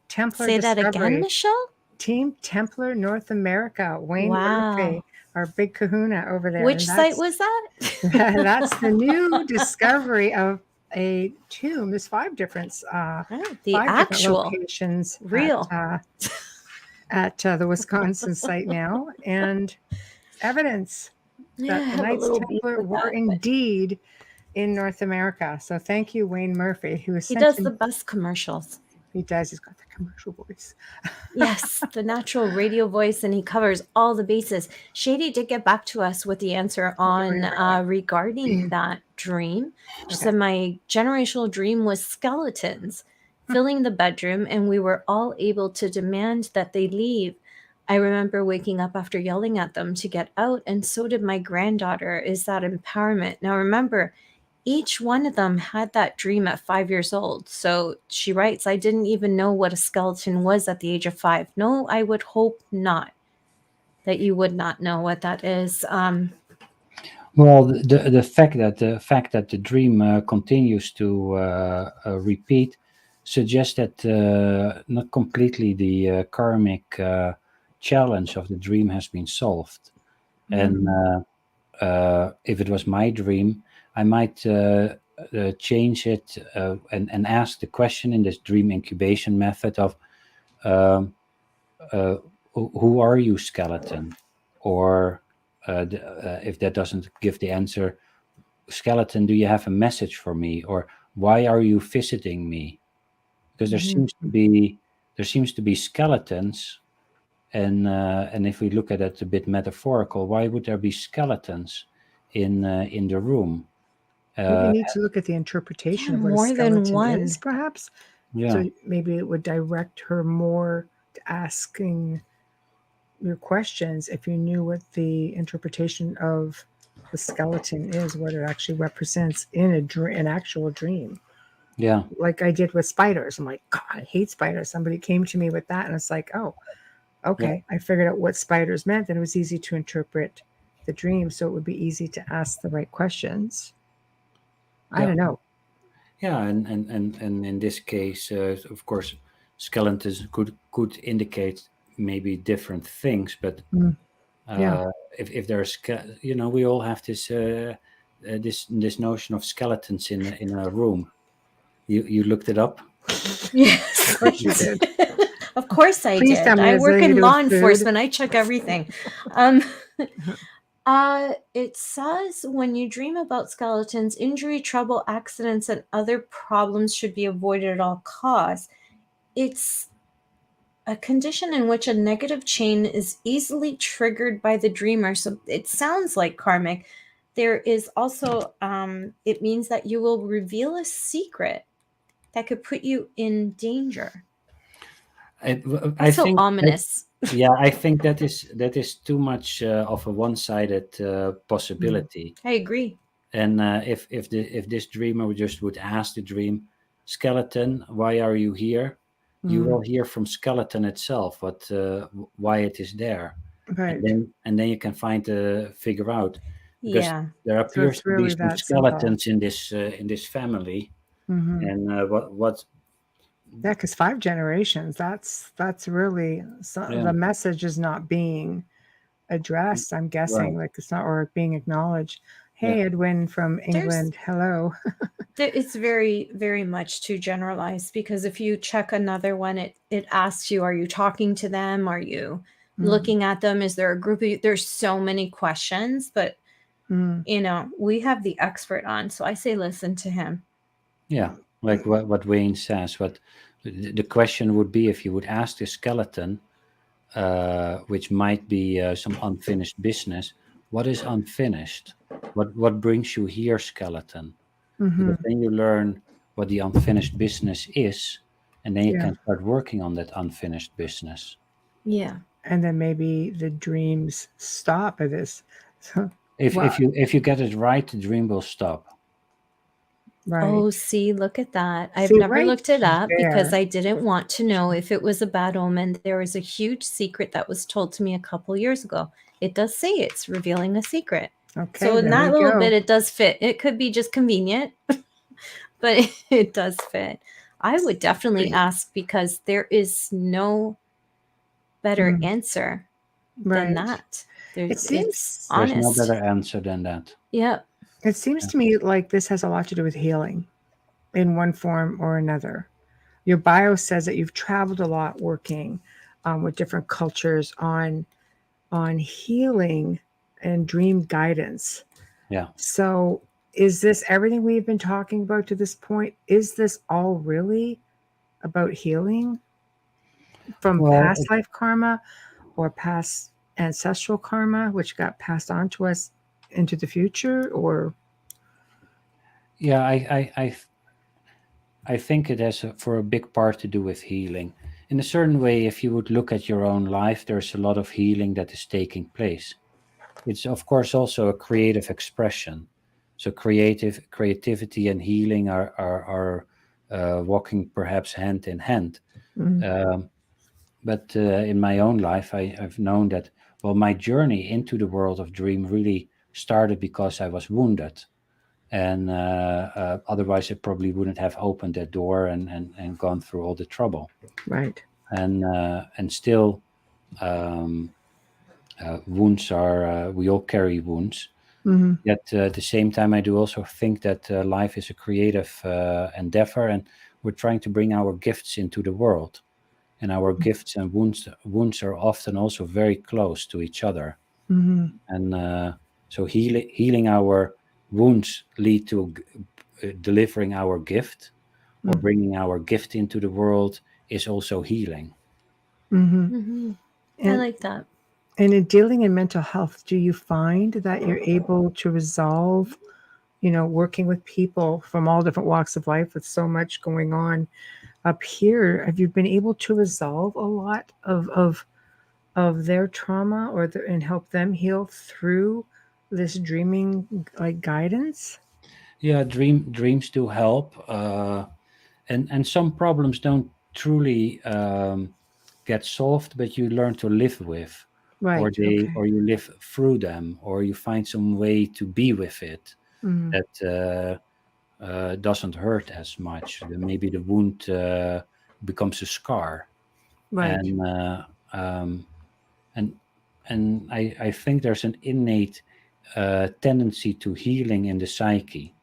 Templar Say that Discovery. again, Michelle? Team Templar North America. Wayne Wow. Murphy, our big kahuna over there. Which site was that? That's the new discovery of a tomb. There's 5 different The five actual different locations real at the Wisconsin site now, and evidence that the Knights Templar were indeed in North America. So thank you, Wayne Murphy, who is He does the best commercials. He does. He's got the commercial voice. Yes, the natural radio voice, and he covers all the bases. Shady did get back to us with the answer on regarding that dream. She said, my generational dream was skeletons filling the bedroom, and we were all able to demand that they leave. I remember waking up after yelling at them to get out, and so did my granddaughter. Is that empowerment? Now remember, each one of them had that dream at 5 years old. So she writes, I didn't even know what a skeleton was at the age of 5. No, I would hope not, that you would not know what that is. Well, the fact that the dream continues to repeat suggests that not completely the karmic challenge of the dream has been solved. And if it was my dream, I might change it and ask the question in this dream incubation method of who are you, skeleton? Or if that doesn't give the answer, skeleton, do you have a message for me? Or why are you visiting me? Because there seems to be skeletons, and if we look at it a bit metaphorical, why would there be skeletons in the room? We need to look at the interpretation of what more a than skeleton one. is, perhaps. Yeah. So maybe it would direct her more to asking your questions if you knew what the interpretation of the skeleton is, what it actually represents in an actual dream. Yeah. like I did with spiders. I'm like, God, I hate spiders. Somebody came to me with that, and it's like, oh, Yeah. okay. I figured out what spiders meant, and it was easy to interpret the dream, so it would be easy to ask the right questions. I Yeah. don't know. Yeah. And in this case, of course, skeletons could indicate maybe different things, but Mm, yeah. uh, if there's we all have this notion of skeletons in a room. You looked it up. Yes. Of course you did. Of course I Please tell did. me I it's work in related law with food. enforcement. I check everything. Um, it says when you dream about skeletons, injury, trouble, accidents, and other problems should be avoided at all costs. It's a condition in which a negative chain is easily triggered by the dreamer. So it sounds like karmic. There is also, it means that you will reveal a secret that could put you in danger. I, I That's so think that, ominous. yeah, I think that is too much of a one-sided Mm, possibility. I agree. And if this dreamer just would ask the dream, skeleton, why are you here? You mm, will hear from skeleton itself why it is there, and right. then you can figure out, because Yeah. there So appears it's to be really some that simple. skeletons in this family, Hmm. and what Yeah, because 5 generations, that's really so, yeah, the message is not being addressed, I'm right, guessing, like it's not or being acknowledged. yeah, Hey, Edwin from There's England. Hello. it's very, very much too generalized because if you check another one, it asks you, are you talking to them? Are you Mm, looking at them? Is there a group of you? There's so many questions, but mm, we have the expert on, so I say listen to him. yeah, like what Wayne says. What the question would be if you would ask the skeleton, which might be some unfinished business. What is unfinished? What brings you here, skeleton? mm-hmm. Because then you learn what the unfinished business is, and then you Yeah. can start working on that unfinished business. Yeah. And then maybe the dreams stop at this. So, If well, if you if you get it right, the dream will stop. right. Oh, see, look at that. I've See, never right looked it up because there. I didn't want to know if it was a bad omen. There was a huge secret that was told to me a couple years ago. It does say it's revealing a secret. Okay, So in there we that little go. bit, it does fit. It could be just convenient, but it does fit. I would definitely Sweet. ask because there is no better Mm, answer than right. that. It It's seems There's no honest. better answer than that. Yep. it seems Yeah. to me like this has a lot to do with healing in one form or another. Your bio says that you've traveled a lot working with different cultures on healing and dream guidance. Yeah. So, is this everything we've been talking about to this point? Is this all really about healing from Well, past life karma or past ancestral karma, which got passed on to us into the future? Or, yeah, I think it has for a big part to do with healing. In a certain way, if you would look at your own life, there's a lot of healing that is taking place. It's of course also a creative expression. So creativity and healing are walking perhaps hand in hand. mm, Um, but in my own life, I've known that, well, my journey into the world of dream really started because I was wounded, and otherwise I probably wouldn't have opened that door and gone through all the trouble. right. And still, um, wounds are we all carry wounds. Hmm. Yet at the same time, I do also think that life is a creative endeavor, and we're trying to bring our gifts into the world. And our gifts and wounds are often also very close to each other. Hmm. And so healing our wounds lead to delivering our gift, or bringing our gift into the world is also healing. Hmm. Hmm. I And like that. and in dealing in mental health, do you find that you're able to resolve, working with people from all different walks of life with so much going on up here? Have you been able to resolve a lot of their trauma and help them heal through this dreaming like guidance? Yeah, dreams do help. and some problems don't truly get solved, but you learn to live with, Right. or Okay. you live through them, or you find some way to be with it Mm. that doesn't hurt as much. Then maybe the wound becomes a scar, Right. and um, and I think there's an innate tendency to healing in the psyche,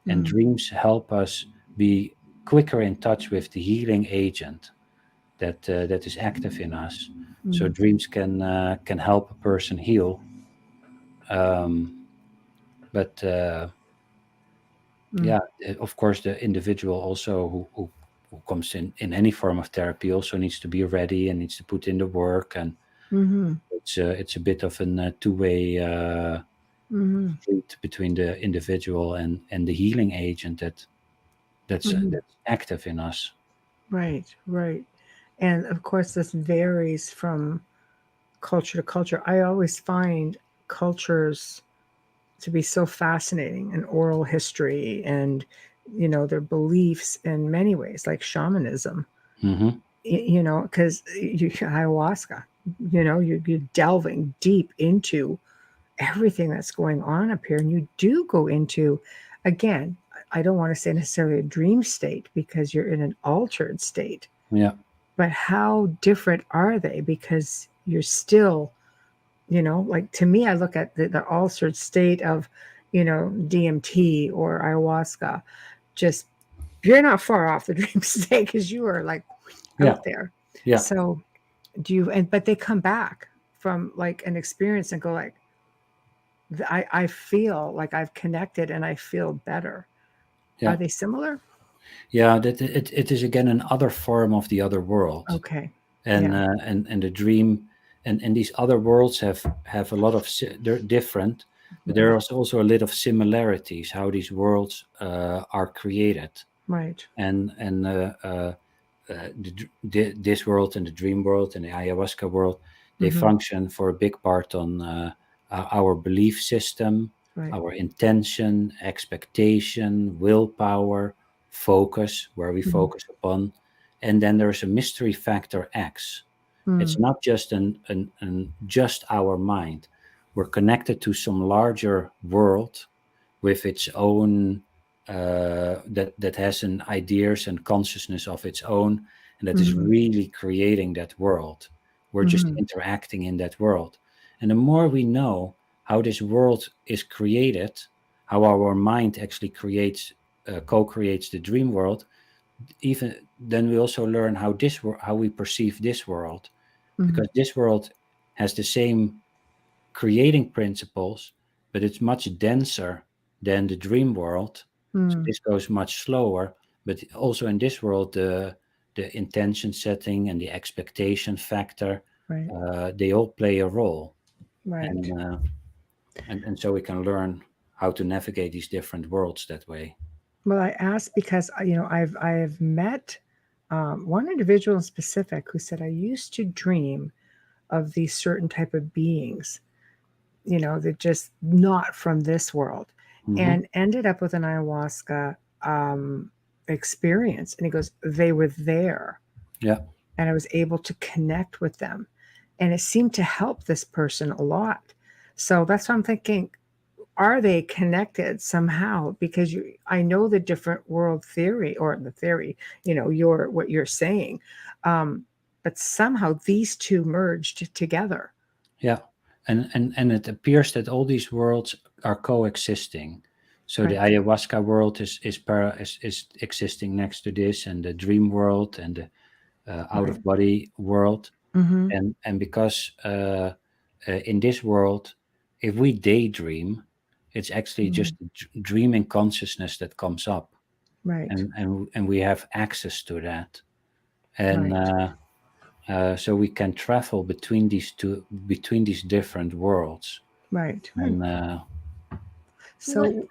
and Mm. dreams help us be quicker in touch with the healing agent that is active in us. So Mm. dreams can help a person heal, um, but Mm. yeah, of course, the individual also who comes in any form of therapy also needs to be ready and needs to put in the work, and Mm-hmm. it's a bit of a two-way Mm-hmm. street between the individual and the healing agent Mm-hmm. that's active in us. Right. Right. And of course, this varies from culture to culture. I always find cultures to be so fascinating, and oral history and their beliefs in many ways, like shamanism. Hmm. Because you ayahuasca, you're delving deep into everything that's going on up here, and you do go into, again, I don't want to say necessarily a dream state because you're in an altered state, Yeah, but how different are they? Because you're still, like, to me, I look at the altered state of DMT or ayahuasca. Just, you're not far off the dream state because you are like yeah, out there. yeah, So do you, and but they come back from like an experience and go like, I feel like I've connected and I feel better. yeah, Are they similar? yeah. That it is again another form of the other world, Okay. and Yeah. and the dream, and these other worlds have a lot of they're different, but there Right. is also a lot of similarities how these worlds are created, Right. and this world and the dream world and the ayahuasca world, they Mm-hmm. function for a big part on our belief system, Right. our intention, expectation, willpower, focus, where we Mm-hmm. focus upon, and then there's a mystery factor X. It's Mm. not just an just our mind. We're connected to some larger world with its own that has an ideas and consciousness of its own, and that is Mm-hmm. really creating that world. We're just Mm-hmm. interacting in that world, and the more we know how this world is created, how our mind actually creates co-creates the dream world, even then we also learn how how we perceive this world, Mm-hmm. because this world has the same creating principles, but it's much denser than the dream world. So Mm. this goes much slower. But also in this world, the intention setting and the expectation factor, Right. they all play a role, Right. and and so we can learn how to navigate these different worlds that way. Well, I asked because I've met one individual in specific who said, I used to dream of these certain type of beings, that just not from this world, Hmm. and ended up with an ayahuasca um, experience. And he goes, they were there, Yeah, and I was able to connect with them, and it seemed to help this person a lot. So that's what I'm thinking. Are they connected somehow? Because I know the different world theory, or the theory, your what you're saying, um, but somehow these two merged together. yeah, and it appears that all these worlds are coexisting. So the Right. ayahuasca world is existing next to this, and the dream world and the out Right. of body world, Mm-hmm. and because in this world, if we daydream, it's actually Mm. just dreaming consciousness that comes up, Right. and we have access to that, and Right. so we can travel between these different worlds, Right. and What? So,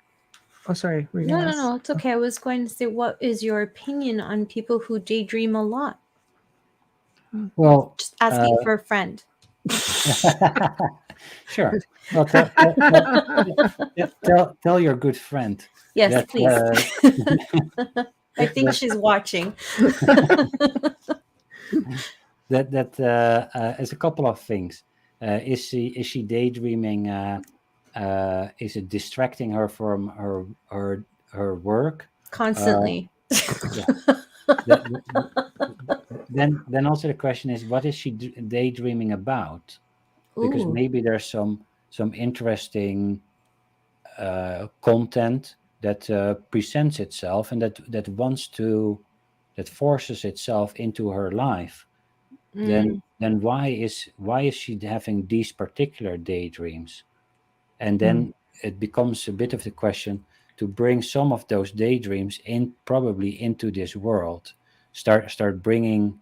oh, sorry, were you No, gonna no, ask? no. It's okay. I was going to say, what is your opinion on people who daydream a lot? well, Just asking for a friend. sure. Well, tell your good friend Yes, that please. I think she's watching. That is a couple of things. Is she daydreaming? Is it distracting her from her work? Constantly. Yeah. Then also the question is, what is she daydreaming about? Because Ooh. maybe there's some interesting content that presents itself and that forces itself into her life. Then why is she having these particular daydreams? And then it becomes a bit of the question to bring some of those daydreams in, probably into this world. Start bringing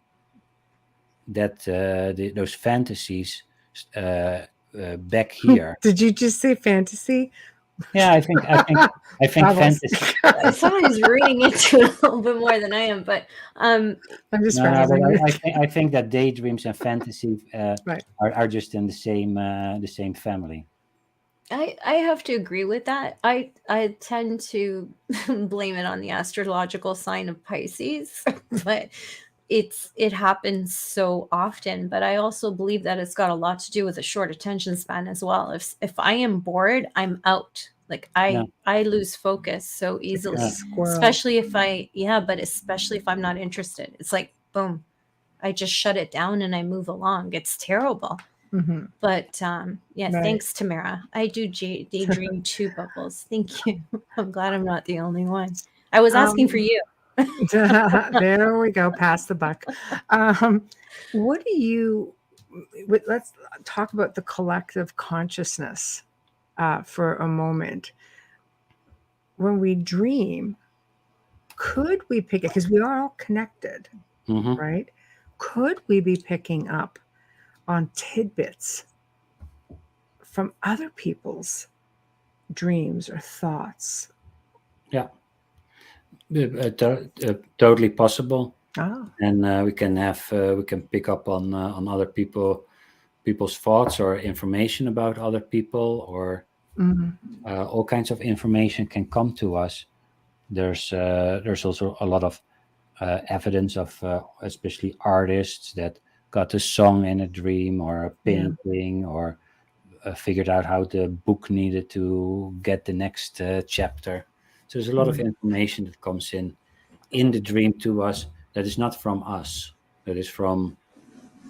those fantasies back here. Did you just say fantasy? Yeah, I think Bubbles. fantasy. I thought I was reading into it a little bit more than I am, but I'm just No, but razzing. I think that daydreams and fantasy Right. are just in the same family. I have to agree with that. I tend to blame it on the astrological sign of Pisces, but it happens so often. But I also believe that it's got a lot to do with a short attention span as well. If I am bored, I'm out. Like Yeah. I lose focus so easily, Squirrel. especially if especially if I'm not interested. It's like boom, I just shut it down and I move along. It's terrible. Mhm. But yeah, Right. thanks, Tamara. I do daydream too, Bubbles. Thank you. I'm glad I'm not the only one. I was asking for you. There we go. Pass the buck. What do you? Let's talk about the collective consciousness for a moment. When we dream, could we pick it? Because we are all connected, Mhm. right? Could we be picking up on tidbits from other people's dreams or thoughts? Yeah. Totally possible. Ah, And we can pick up on other people's thoughts or information about other people, or mhm. all kinds of information can come to us. There's also a lot of evidence of especially artists that got a song in a dream or a Yeah. painting, or figured out how the book needed to get the next chapter. So there's a lot of information that comes in the dream to us that is not from us, that is from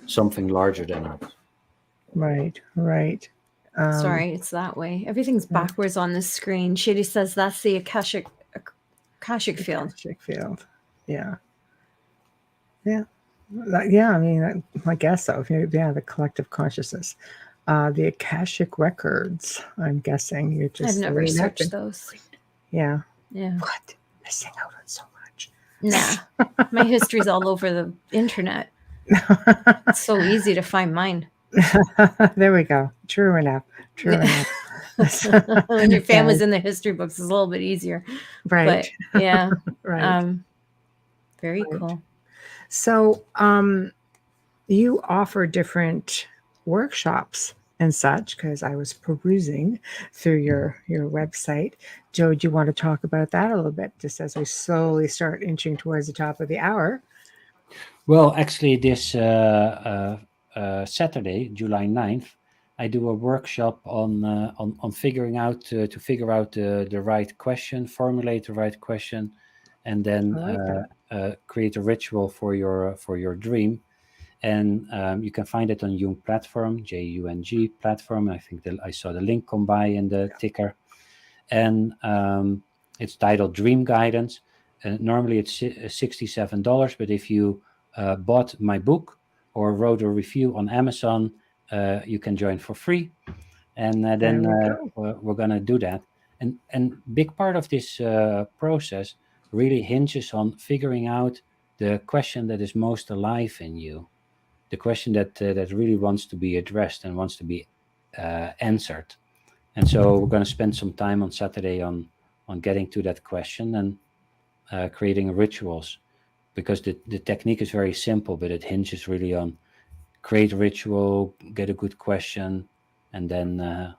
something larger than us. Right, right. Sorry, it's that way. Everything's backwards on the screen. Shady says that's the Akashic field. Akashic field. Yeah. Yeah. Yeah, I mean, I guess so. Yeah, the collective consciousness. The Akashic records, I'm guessing. You're just I've never reenacting. searched those. Yeah. Yeah. What? Missing out on so much. Nah. My history's all over the internet. It's so easy to find mine. There we go. True enough. True enough. When your family's in the history books, it's a little bit easier. Right. But yeah. Right. Very Right. cool. So, you offer different workshops and such, because I was perusing through your website. Joe, do you want to talk about that a little bit, just as we slowly start inching towards the top of the hour? Well, actually, this Saturday, July 9th, I do a workshop on figuring out to figure out the right question, formulate the right question, and then I like that. create a ritual for your dream. And you can find it on Jung Platform, Jung Platform. I think I saw the link come by in the ticker. And it's titled Dream Guidance. Normally it's $67, but if you bought my book or wrote a review on Amazon, you can join for free. And then we're going to do that. And big part of this process really hinges on figuring out the question that is most alive in you, the question that really wants to be addressed and wants to be answered. And so we're going to spend some time on Saturday on getting to that question and creating rituals, because the technique is very simple, but it hinges really on create a ritual, get a good question, and then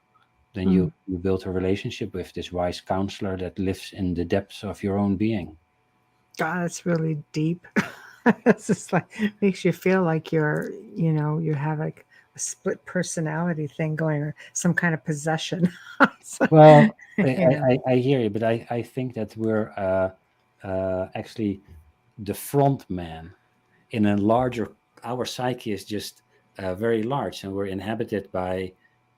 you build a relationship with this wise counselor that lives in the depths of your own being. God, that's really deep. It's just like makes you feel like you have like a split personality thing going or some kind of possession. So, Well, yeah. I hear you, but I think that we're actually the front man in a larger. Our psyche is just very large, and we're inhabited by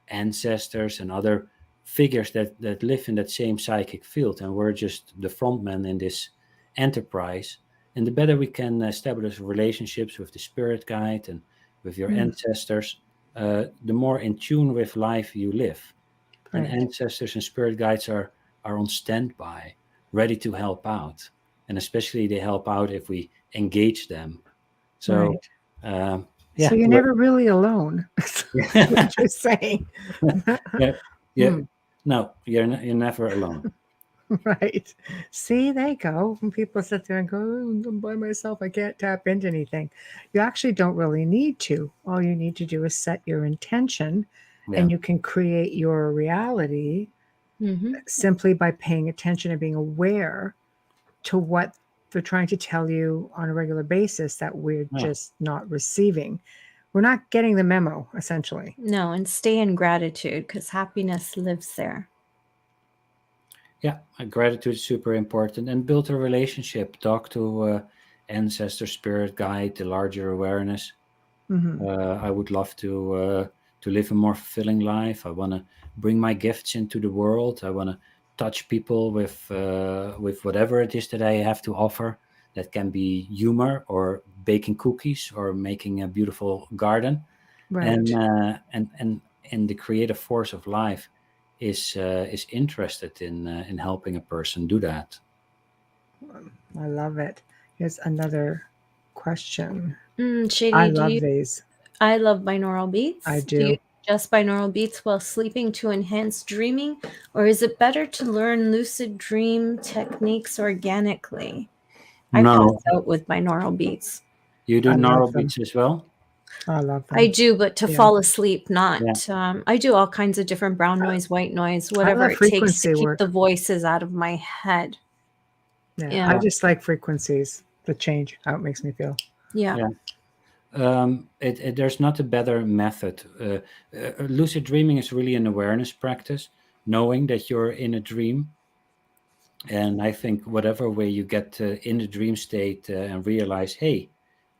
ancestors and other figures that live in that same psychic field, and we're just the front man in this enterprise. And the better we can establish relationships with the spirit guide and with your Mm, ancestors, the more in tune with life you live. And right. ancestors and spirit guides are on standby, ready to help out, and especially they help out if we engage them. So Right. So yeah, you're never really alone. That's what you're saying. yeah, yeah. Hmm. No, you're never alone. Right. See, they go. When people sit there and go, "Oh, I'm by myself, I can't tap into anything." You actually don't really need to. All you need to do is set your intention Yeah, and you can create your reality Mm-hmm. simply by paying attention and being aware to what they're trying to tell you on a regular basis that we're yeah, just not receiving. We're not getting the memo, essentially. No, and stay in gratitude because happiness lives there. yeah. Gratitude is super important, and build a relationship. Talk to ancestor, spirit guide, the larger awareness. Hmm. I would love to live a more fulfilling life. I want to bring my gifts into the world. I want to touch people with whatever it is that I have to offer. That can be humor or baking cookies or making a beautiful garden. Right. And the creative force of life is interested in helping a person do that. I love it. Here's another question. I Shady, love these. I love binaural I beats. Do you do. suggest binaural beats while sleeping to enhance dreaming, or is it better to learn lucid dream techniques organically? I pass No, out with binaural beats. you do I love neural them. beats as well. I love I them. do, but to Yeah. fall asleep, not. Yeah. I do all kinds of different brown noise, white noise, I whatever love it takes to frequency keep work. the voices out of my head. Yeah. I Yeah. just like frequencies, the change, how it makes me feel. Yeah. Yeah. There's not a better method. Lucid dreaming is really an awareness practice, knowing that you're in a dream. And I think whatever way you get in the dream state and realize, hey,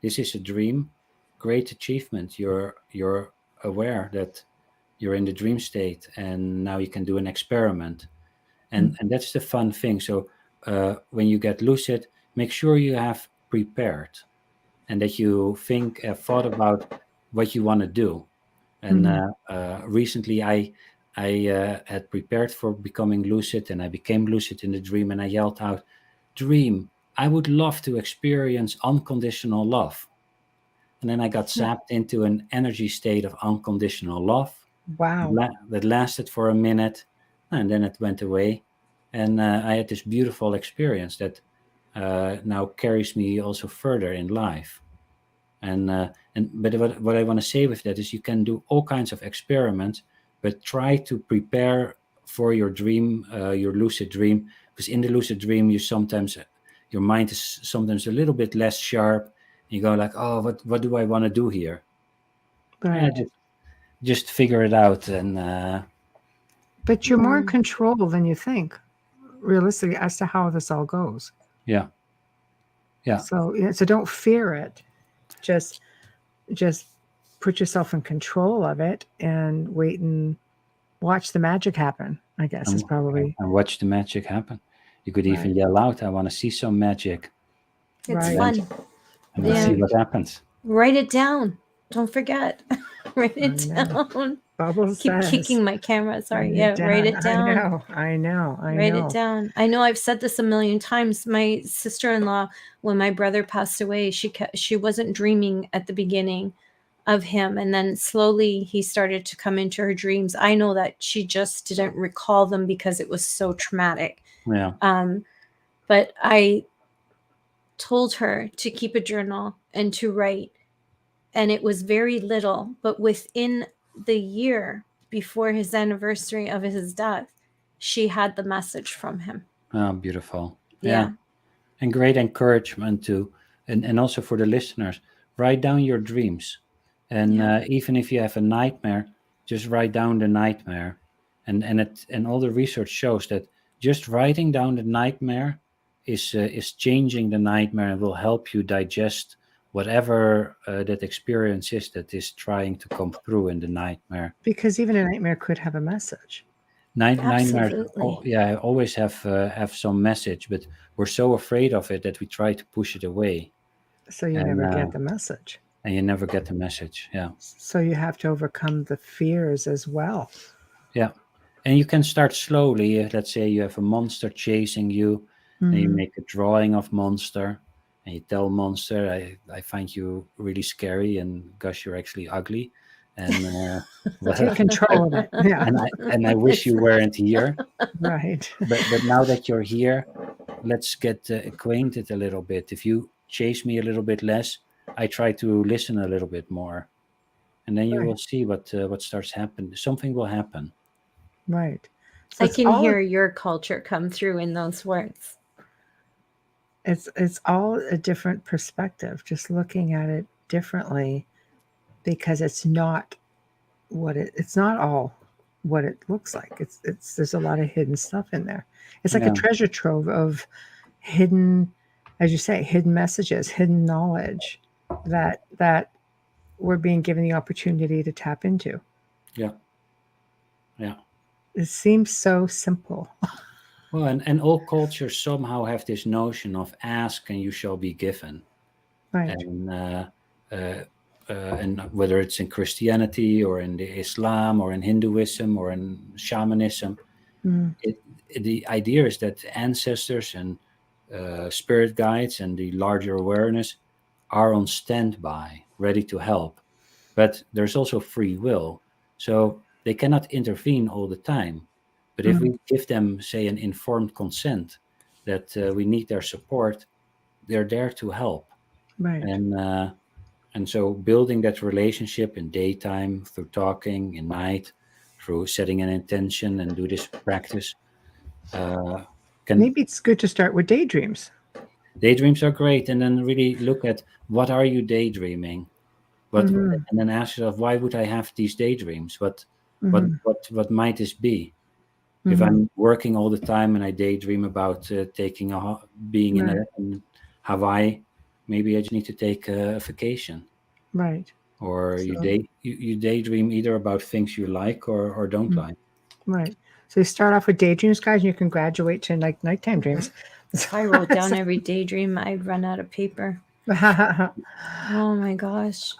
this is a dream, great achievement. You're aware that you're in the dream state, and now you can do an experiment. Mm. And that's the fun thing. So when you get lucid, make sure you have prepared and that you think thought about what you want to do. And Mhm. recently, I had prepared for becoming lucid, and I became lucid in the dream, and I yelled out, "Dream! I would love to experience unconditional love." And then I got zapped into an energy state of unconditional love Wow. that lasted for a minute, and then it went away. And I had this beautiful experience that now carries me also further in life. And but what I want to say with that is you can do all kinds of experiments, but try to prepare for your dream, your lucid dream, because in the lucid dream you sometimes your mind is sometimes a little bit less sharp. You go like, oh, what do I want to do here? Yeah, Right. just figure it out. And But you're more in Mm. control than you think, realistically, as to how this all goes. yeah, yeah, So, yeah, so don't fear it. Just just put yourself in control of it and wait and watch the magic happen, I guess is and, probably and watch the magic happen. You could even right. yell out, "I want to see some magic," It's and Right. then fun. see Yeah. Right. what happens. Write it down. Don't forget. Write I it know. down. Bubbles Keep says, kicking my camera. Sorry. write Yeah. it Write down. it I down. know. I know. I Write it know. down. I know I've said this a million times. My sister-in-law, when my brother passed away, she wasn't dreaming at the beginning of him, and then slowly he started to come into her dreams. I know that she just didn't recall them because it was so traumatic. Yeah. But I told her to keep a journal and to write, and it was very little, but within the year before his anniversary of his death, she had the message from him. Oh, beautiful. Yeah. Yeah. and great encouragement to, and also for the listeners, write down your dreams. And even if you have a nightmare, just write down the nightmare. And all the research shows that just writing down the nightmare is changing the nightmare and will help you digest whatever that experience is that is trying to come through in the nightmare. Because even a nightmare could have a message. Nightmares, Absolutely. yeah, always have some message, but we're so afraid of it that we try to push it away, So you and never get the message. you never get the message. Yeah, So you have to overcome the fears as well. yeah, and you can start slowly. Let's say you have a monster chasing you, and you Mhm. make a drawing of monster, and you tell monster, I find you really scary, and gosh, you're actually ugly, and Take control of it. Yeah, and I wish you weren't here. right. But now that you're here, let's get acquainted a little bit. If you chase me a little bit less, I try to listen a little bit more, and then you Right, will see what starts happening. Something will happen. right. So I can hear your culture come through in those words. it's all a different perspective, just looking at it differently, because it's not it's not all what it looks like. It's there's a lot of hidden stuff in there. It's like a Yeah, treasure trove of hidden, as you say, hidden messages, hidden knowledge that we're being given the opportunity to tap into. yeah, yeah. It seems so simple. Well, and all cultures somehow have this notion of ask and you shall be given, Right. and uh, and whether it's in Christianity or in the Islam or in Hinduism or in shamanism, Mm, it, the idea is that ancestors and spirit guides and the larger awareness are on standby, ready to help. But there's also free will, so they cannot intervene all the time. But if mm, we give them, say, an informed consent that we need their support, they're there to help. right. And so building that relationship in daytime through talking, in night through setting an intention and do this practice uh, can Maybe it's good to start with daydreams. daydreams are great, and then really look at what are you daydreaming, what Hmm. and then ask yourself, why would I have these daydreams, Hmm. what might this be? If Hmm. I'm working all the time and I daydream about taking being Right. in Hawaii, maybe I just need to take a vacation. Right. Or So, you daydream either about things you like or don't mm, like. right. So you start off with daydreams, guys, and you can graduate to like nighttime dreams. If I wrote down every daydream, I'd run out of paper. Oh my gosh.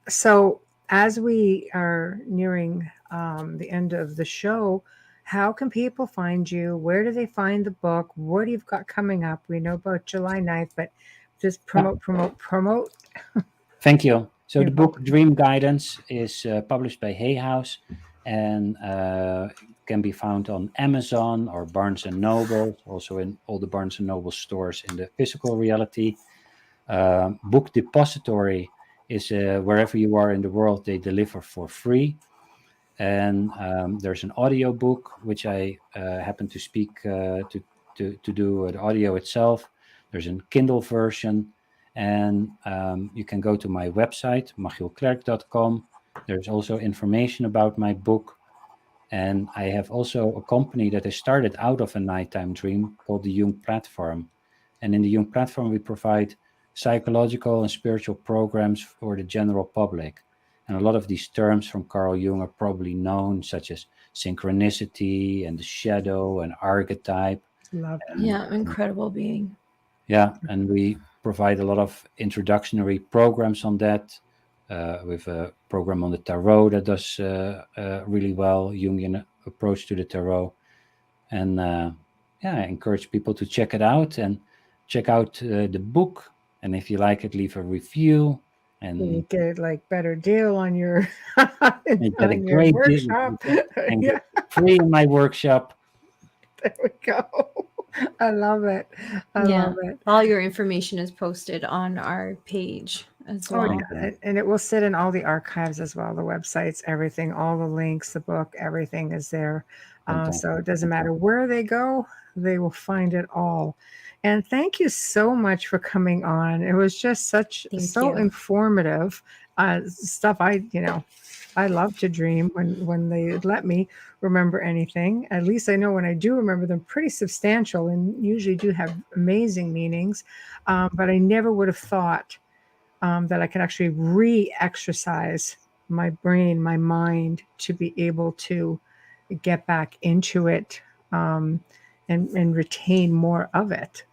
So as we are nearing the end of the show, how can people find you? Where do they find the book? What you've got coming up? We know about July 9th, but just Yeah, promote. thank you. So You're the book welcome. Dream Guidance is published by Hay House and can be found on Amazon or Barnes and Noble, also in all the Barnes and Noble stores in the physical reality. Book Depository is wherever you are in the world, they deliver for free. And there's an audio book which I happen to speak to do the audio itself. There's a Kindle version, and you can go to my website machielklerk.com. There's also information about my book, and I have also a company that I started out of a nighttime dream called the Jung Platform. And in the Jung Platform, we provide psychological and spiritual programs for the general public. And a lot of these terms from Carl Jung are probably known, such as synchronicity and the shadow and archetype. Love that. And Yeah, incredible being. yeah, and we provide a lot of introductory programs on that. With a program on the tarot that does really well, Jungian approach to the tarot. And yeah, I encourage people to check it out and check out the book. And if you like it, leave a review. You And get like better deal on your you get a on your great deal workshop. and Yeah, get free in my workshop. there we go. I love it. I Yeah. love it. All your information is posted on our page as Oh, well. yeah. And it will sit in all the archives as well, the websites, everything, all the links, the book, everything is there. So it doesn't matter where they go, they will find it all. And thank you so much for coming on. It was just Thank so you. informative stuff. I love to dream when they let me remember anything. At least I know when I do remember them, pretty substantial and usually do have amazing meanings. But I never would have thought that I could actually re-exercise my brain, my mind to be able to get back into it and retain more of it.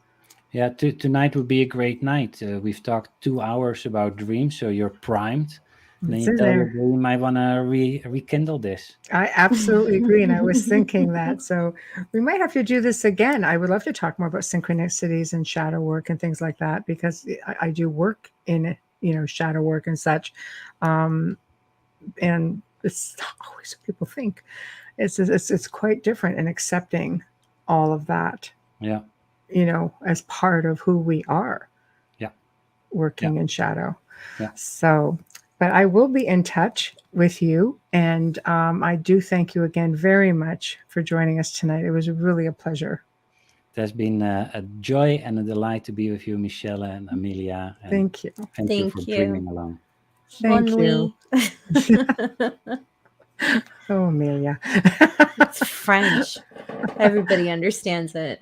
Yeah, tonight would be a great night. We've talked 2 hours about dreams, so you're primed. And then It's you in tell your there. brain, you might want to rekindle this. I absolutely agree. And I was thinking that. So we might have to do this again. I would love to talk more about synchronicities and shadow work and things like that because I do work in, shadow work and such. And it's not always what people think. It's quite different in accepting all of that, Yeah, as part of who we are yeah, working in shadow. yeah. So, but I will be in touch with you. And I do thank you again very much for joining us tonight. It was really a pleasure. It has been a joy and a delight to be with you, Michelle and Amelia. And Thank you. thank you for Thank you. dreaming along. Thank Bon you. nuit. Oh, Amelia. It's French. Everybody understands it.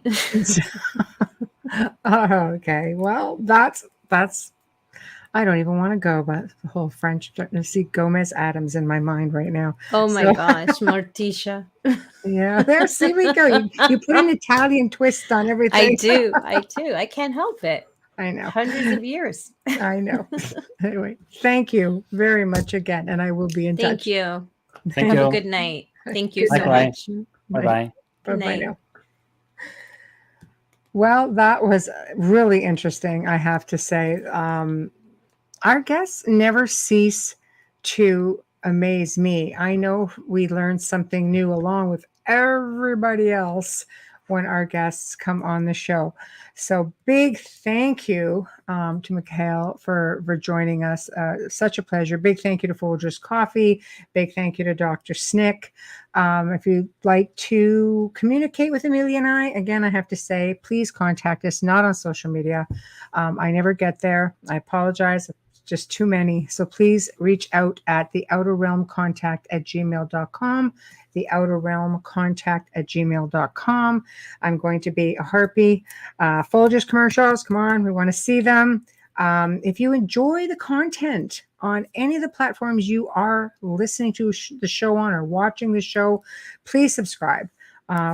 Oh, okay. Well, that's I don't even want to go, but the whole French, starting to see Gomez Adams in my mind right now. Oh my So, gosh, Morticia. yeah, see we go. You put an Italian twist on I everything. do. I can't help it. I know. Hundreds of years. I know. Anyway, thank you very much again, and I will be in Thank touch. you. Thank Have you. a good night. Thank you Good so night. much. Bye bye. Bye Good bye night. now. Well, that was really interesting, I have to say. Our guests never cease to amaze me. I know we learn something new along with everybody else when our guests come on the show. So big thank you to Machiel for joining us. Such a pleasure. Big thank you to Folgers Coffee. Big thank you to Dr. Snick. If you'd like to communicate with Amelia and I, again, I have to say, please contact us, not on social media. I never get there. I apologize. Just too many. So please reach out at theouterrealmcontact@gmail.com, theouterrealmcontact@gmail.com. I'm going to be a harpy. Folgers commercials, come on, we want to see them. If you enjoy the content on any of the platforms you are listening to the show on or watching the show, please subscribe.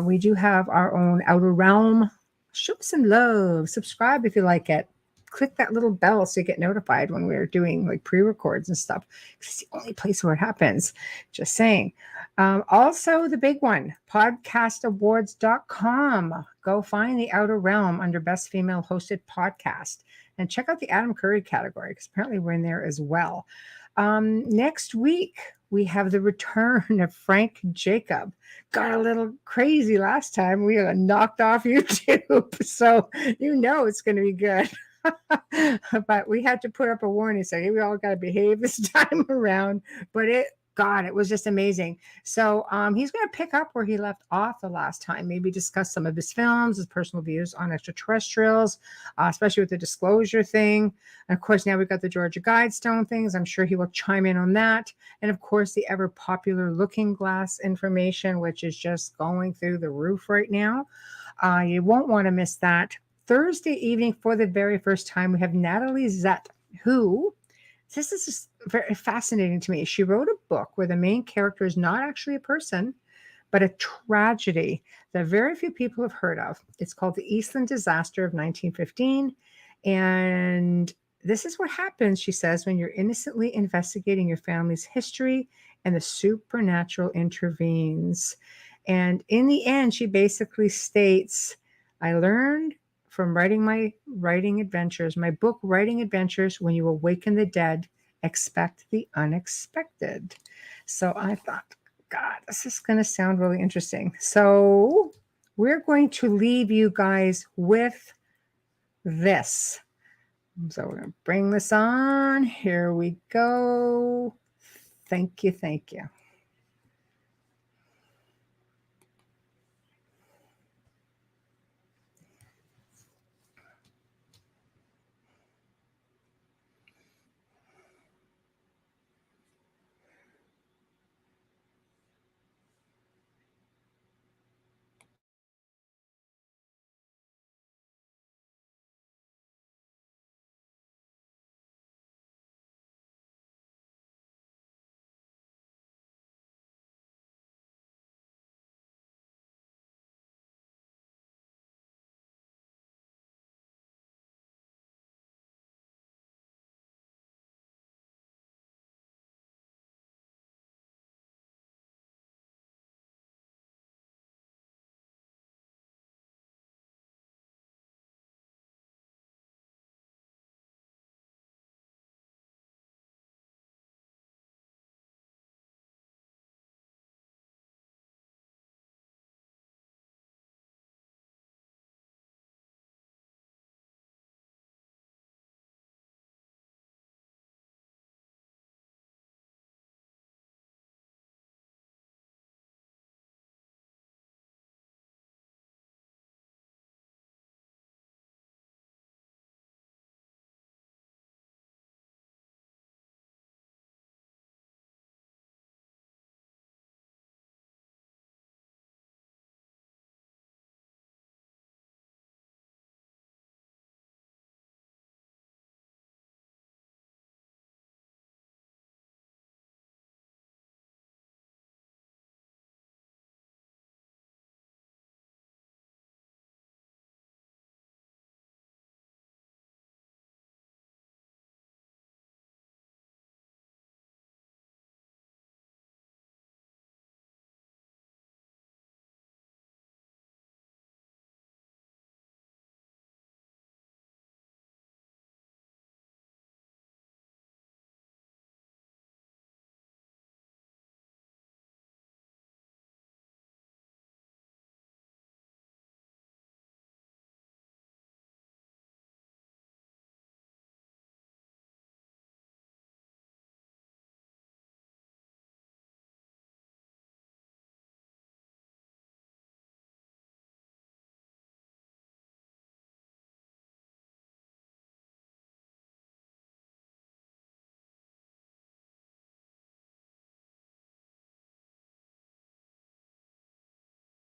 We do have our own Outer Realm. Show some love. Subscribe if you like it. Click that little bell so you get notified when we're doing like pre-records and stuff. It's the only place where it happens. Just saying. Also, the big one, podcastawards.com. Go find the Outer Realm under Best Female Hosted Podcast and check out the Adam Curry category because apparently we're in there as well. Next week, we have the return of Frank Jacob. Got a little crazy last time. We got knocked off YouTube. So it's going to be good. But we had to put up a warning saying we all got to behave this time around. But it was just amazing. So he's going to pick up where he left off the last time, maybe discuss some of his films, his personal views on extraterrestrials, especially with the disclosure thing. And of course, now we've got the Georgia Guidestone things. I'm sure he will chime in on that. And of course, the ever popular Looking Glass information, which is just going through the roof right now. You won't want to miss that. Thursday evening, for the very first time, we have Natalie Zett, who, this is just very fascinating to me. She wrote a book where the main character is not actually a person, but a tragedy that very few people have heard of. It's called The Eastland Disaster of 1915. And this is what happens, she says, when you're innocently investigating your family's history and the supernatural intervenes. And in the end, she basically states, I learned from writing my writing adventures, my book, Writing Adventures, when you awaken the dead, expect the unexpected. So I thought, God, this is going to sound really interesting. So we're going to leave you guys with this. So we're going to bring this on. Here we go. Thank you. Thank you.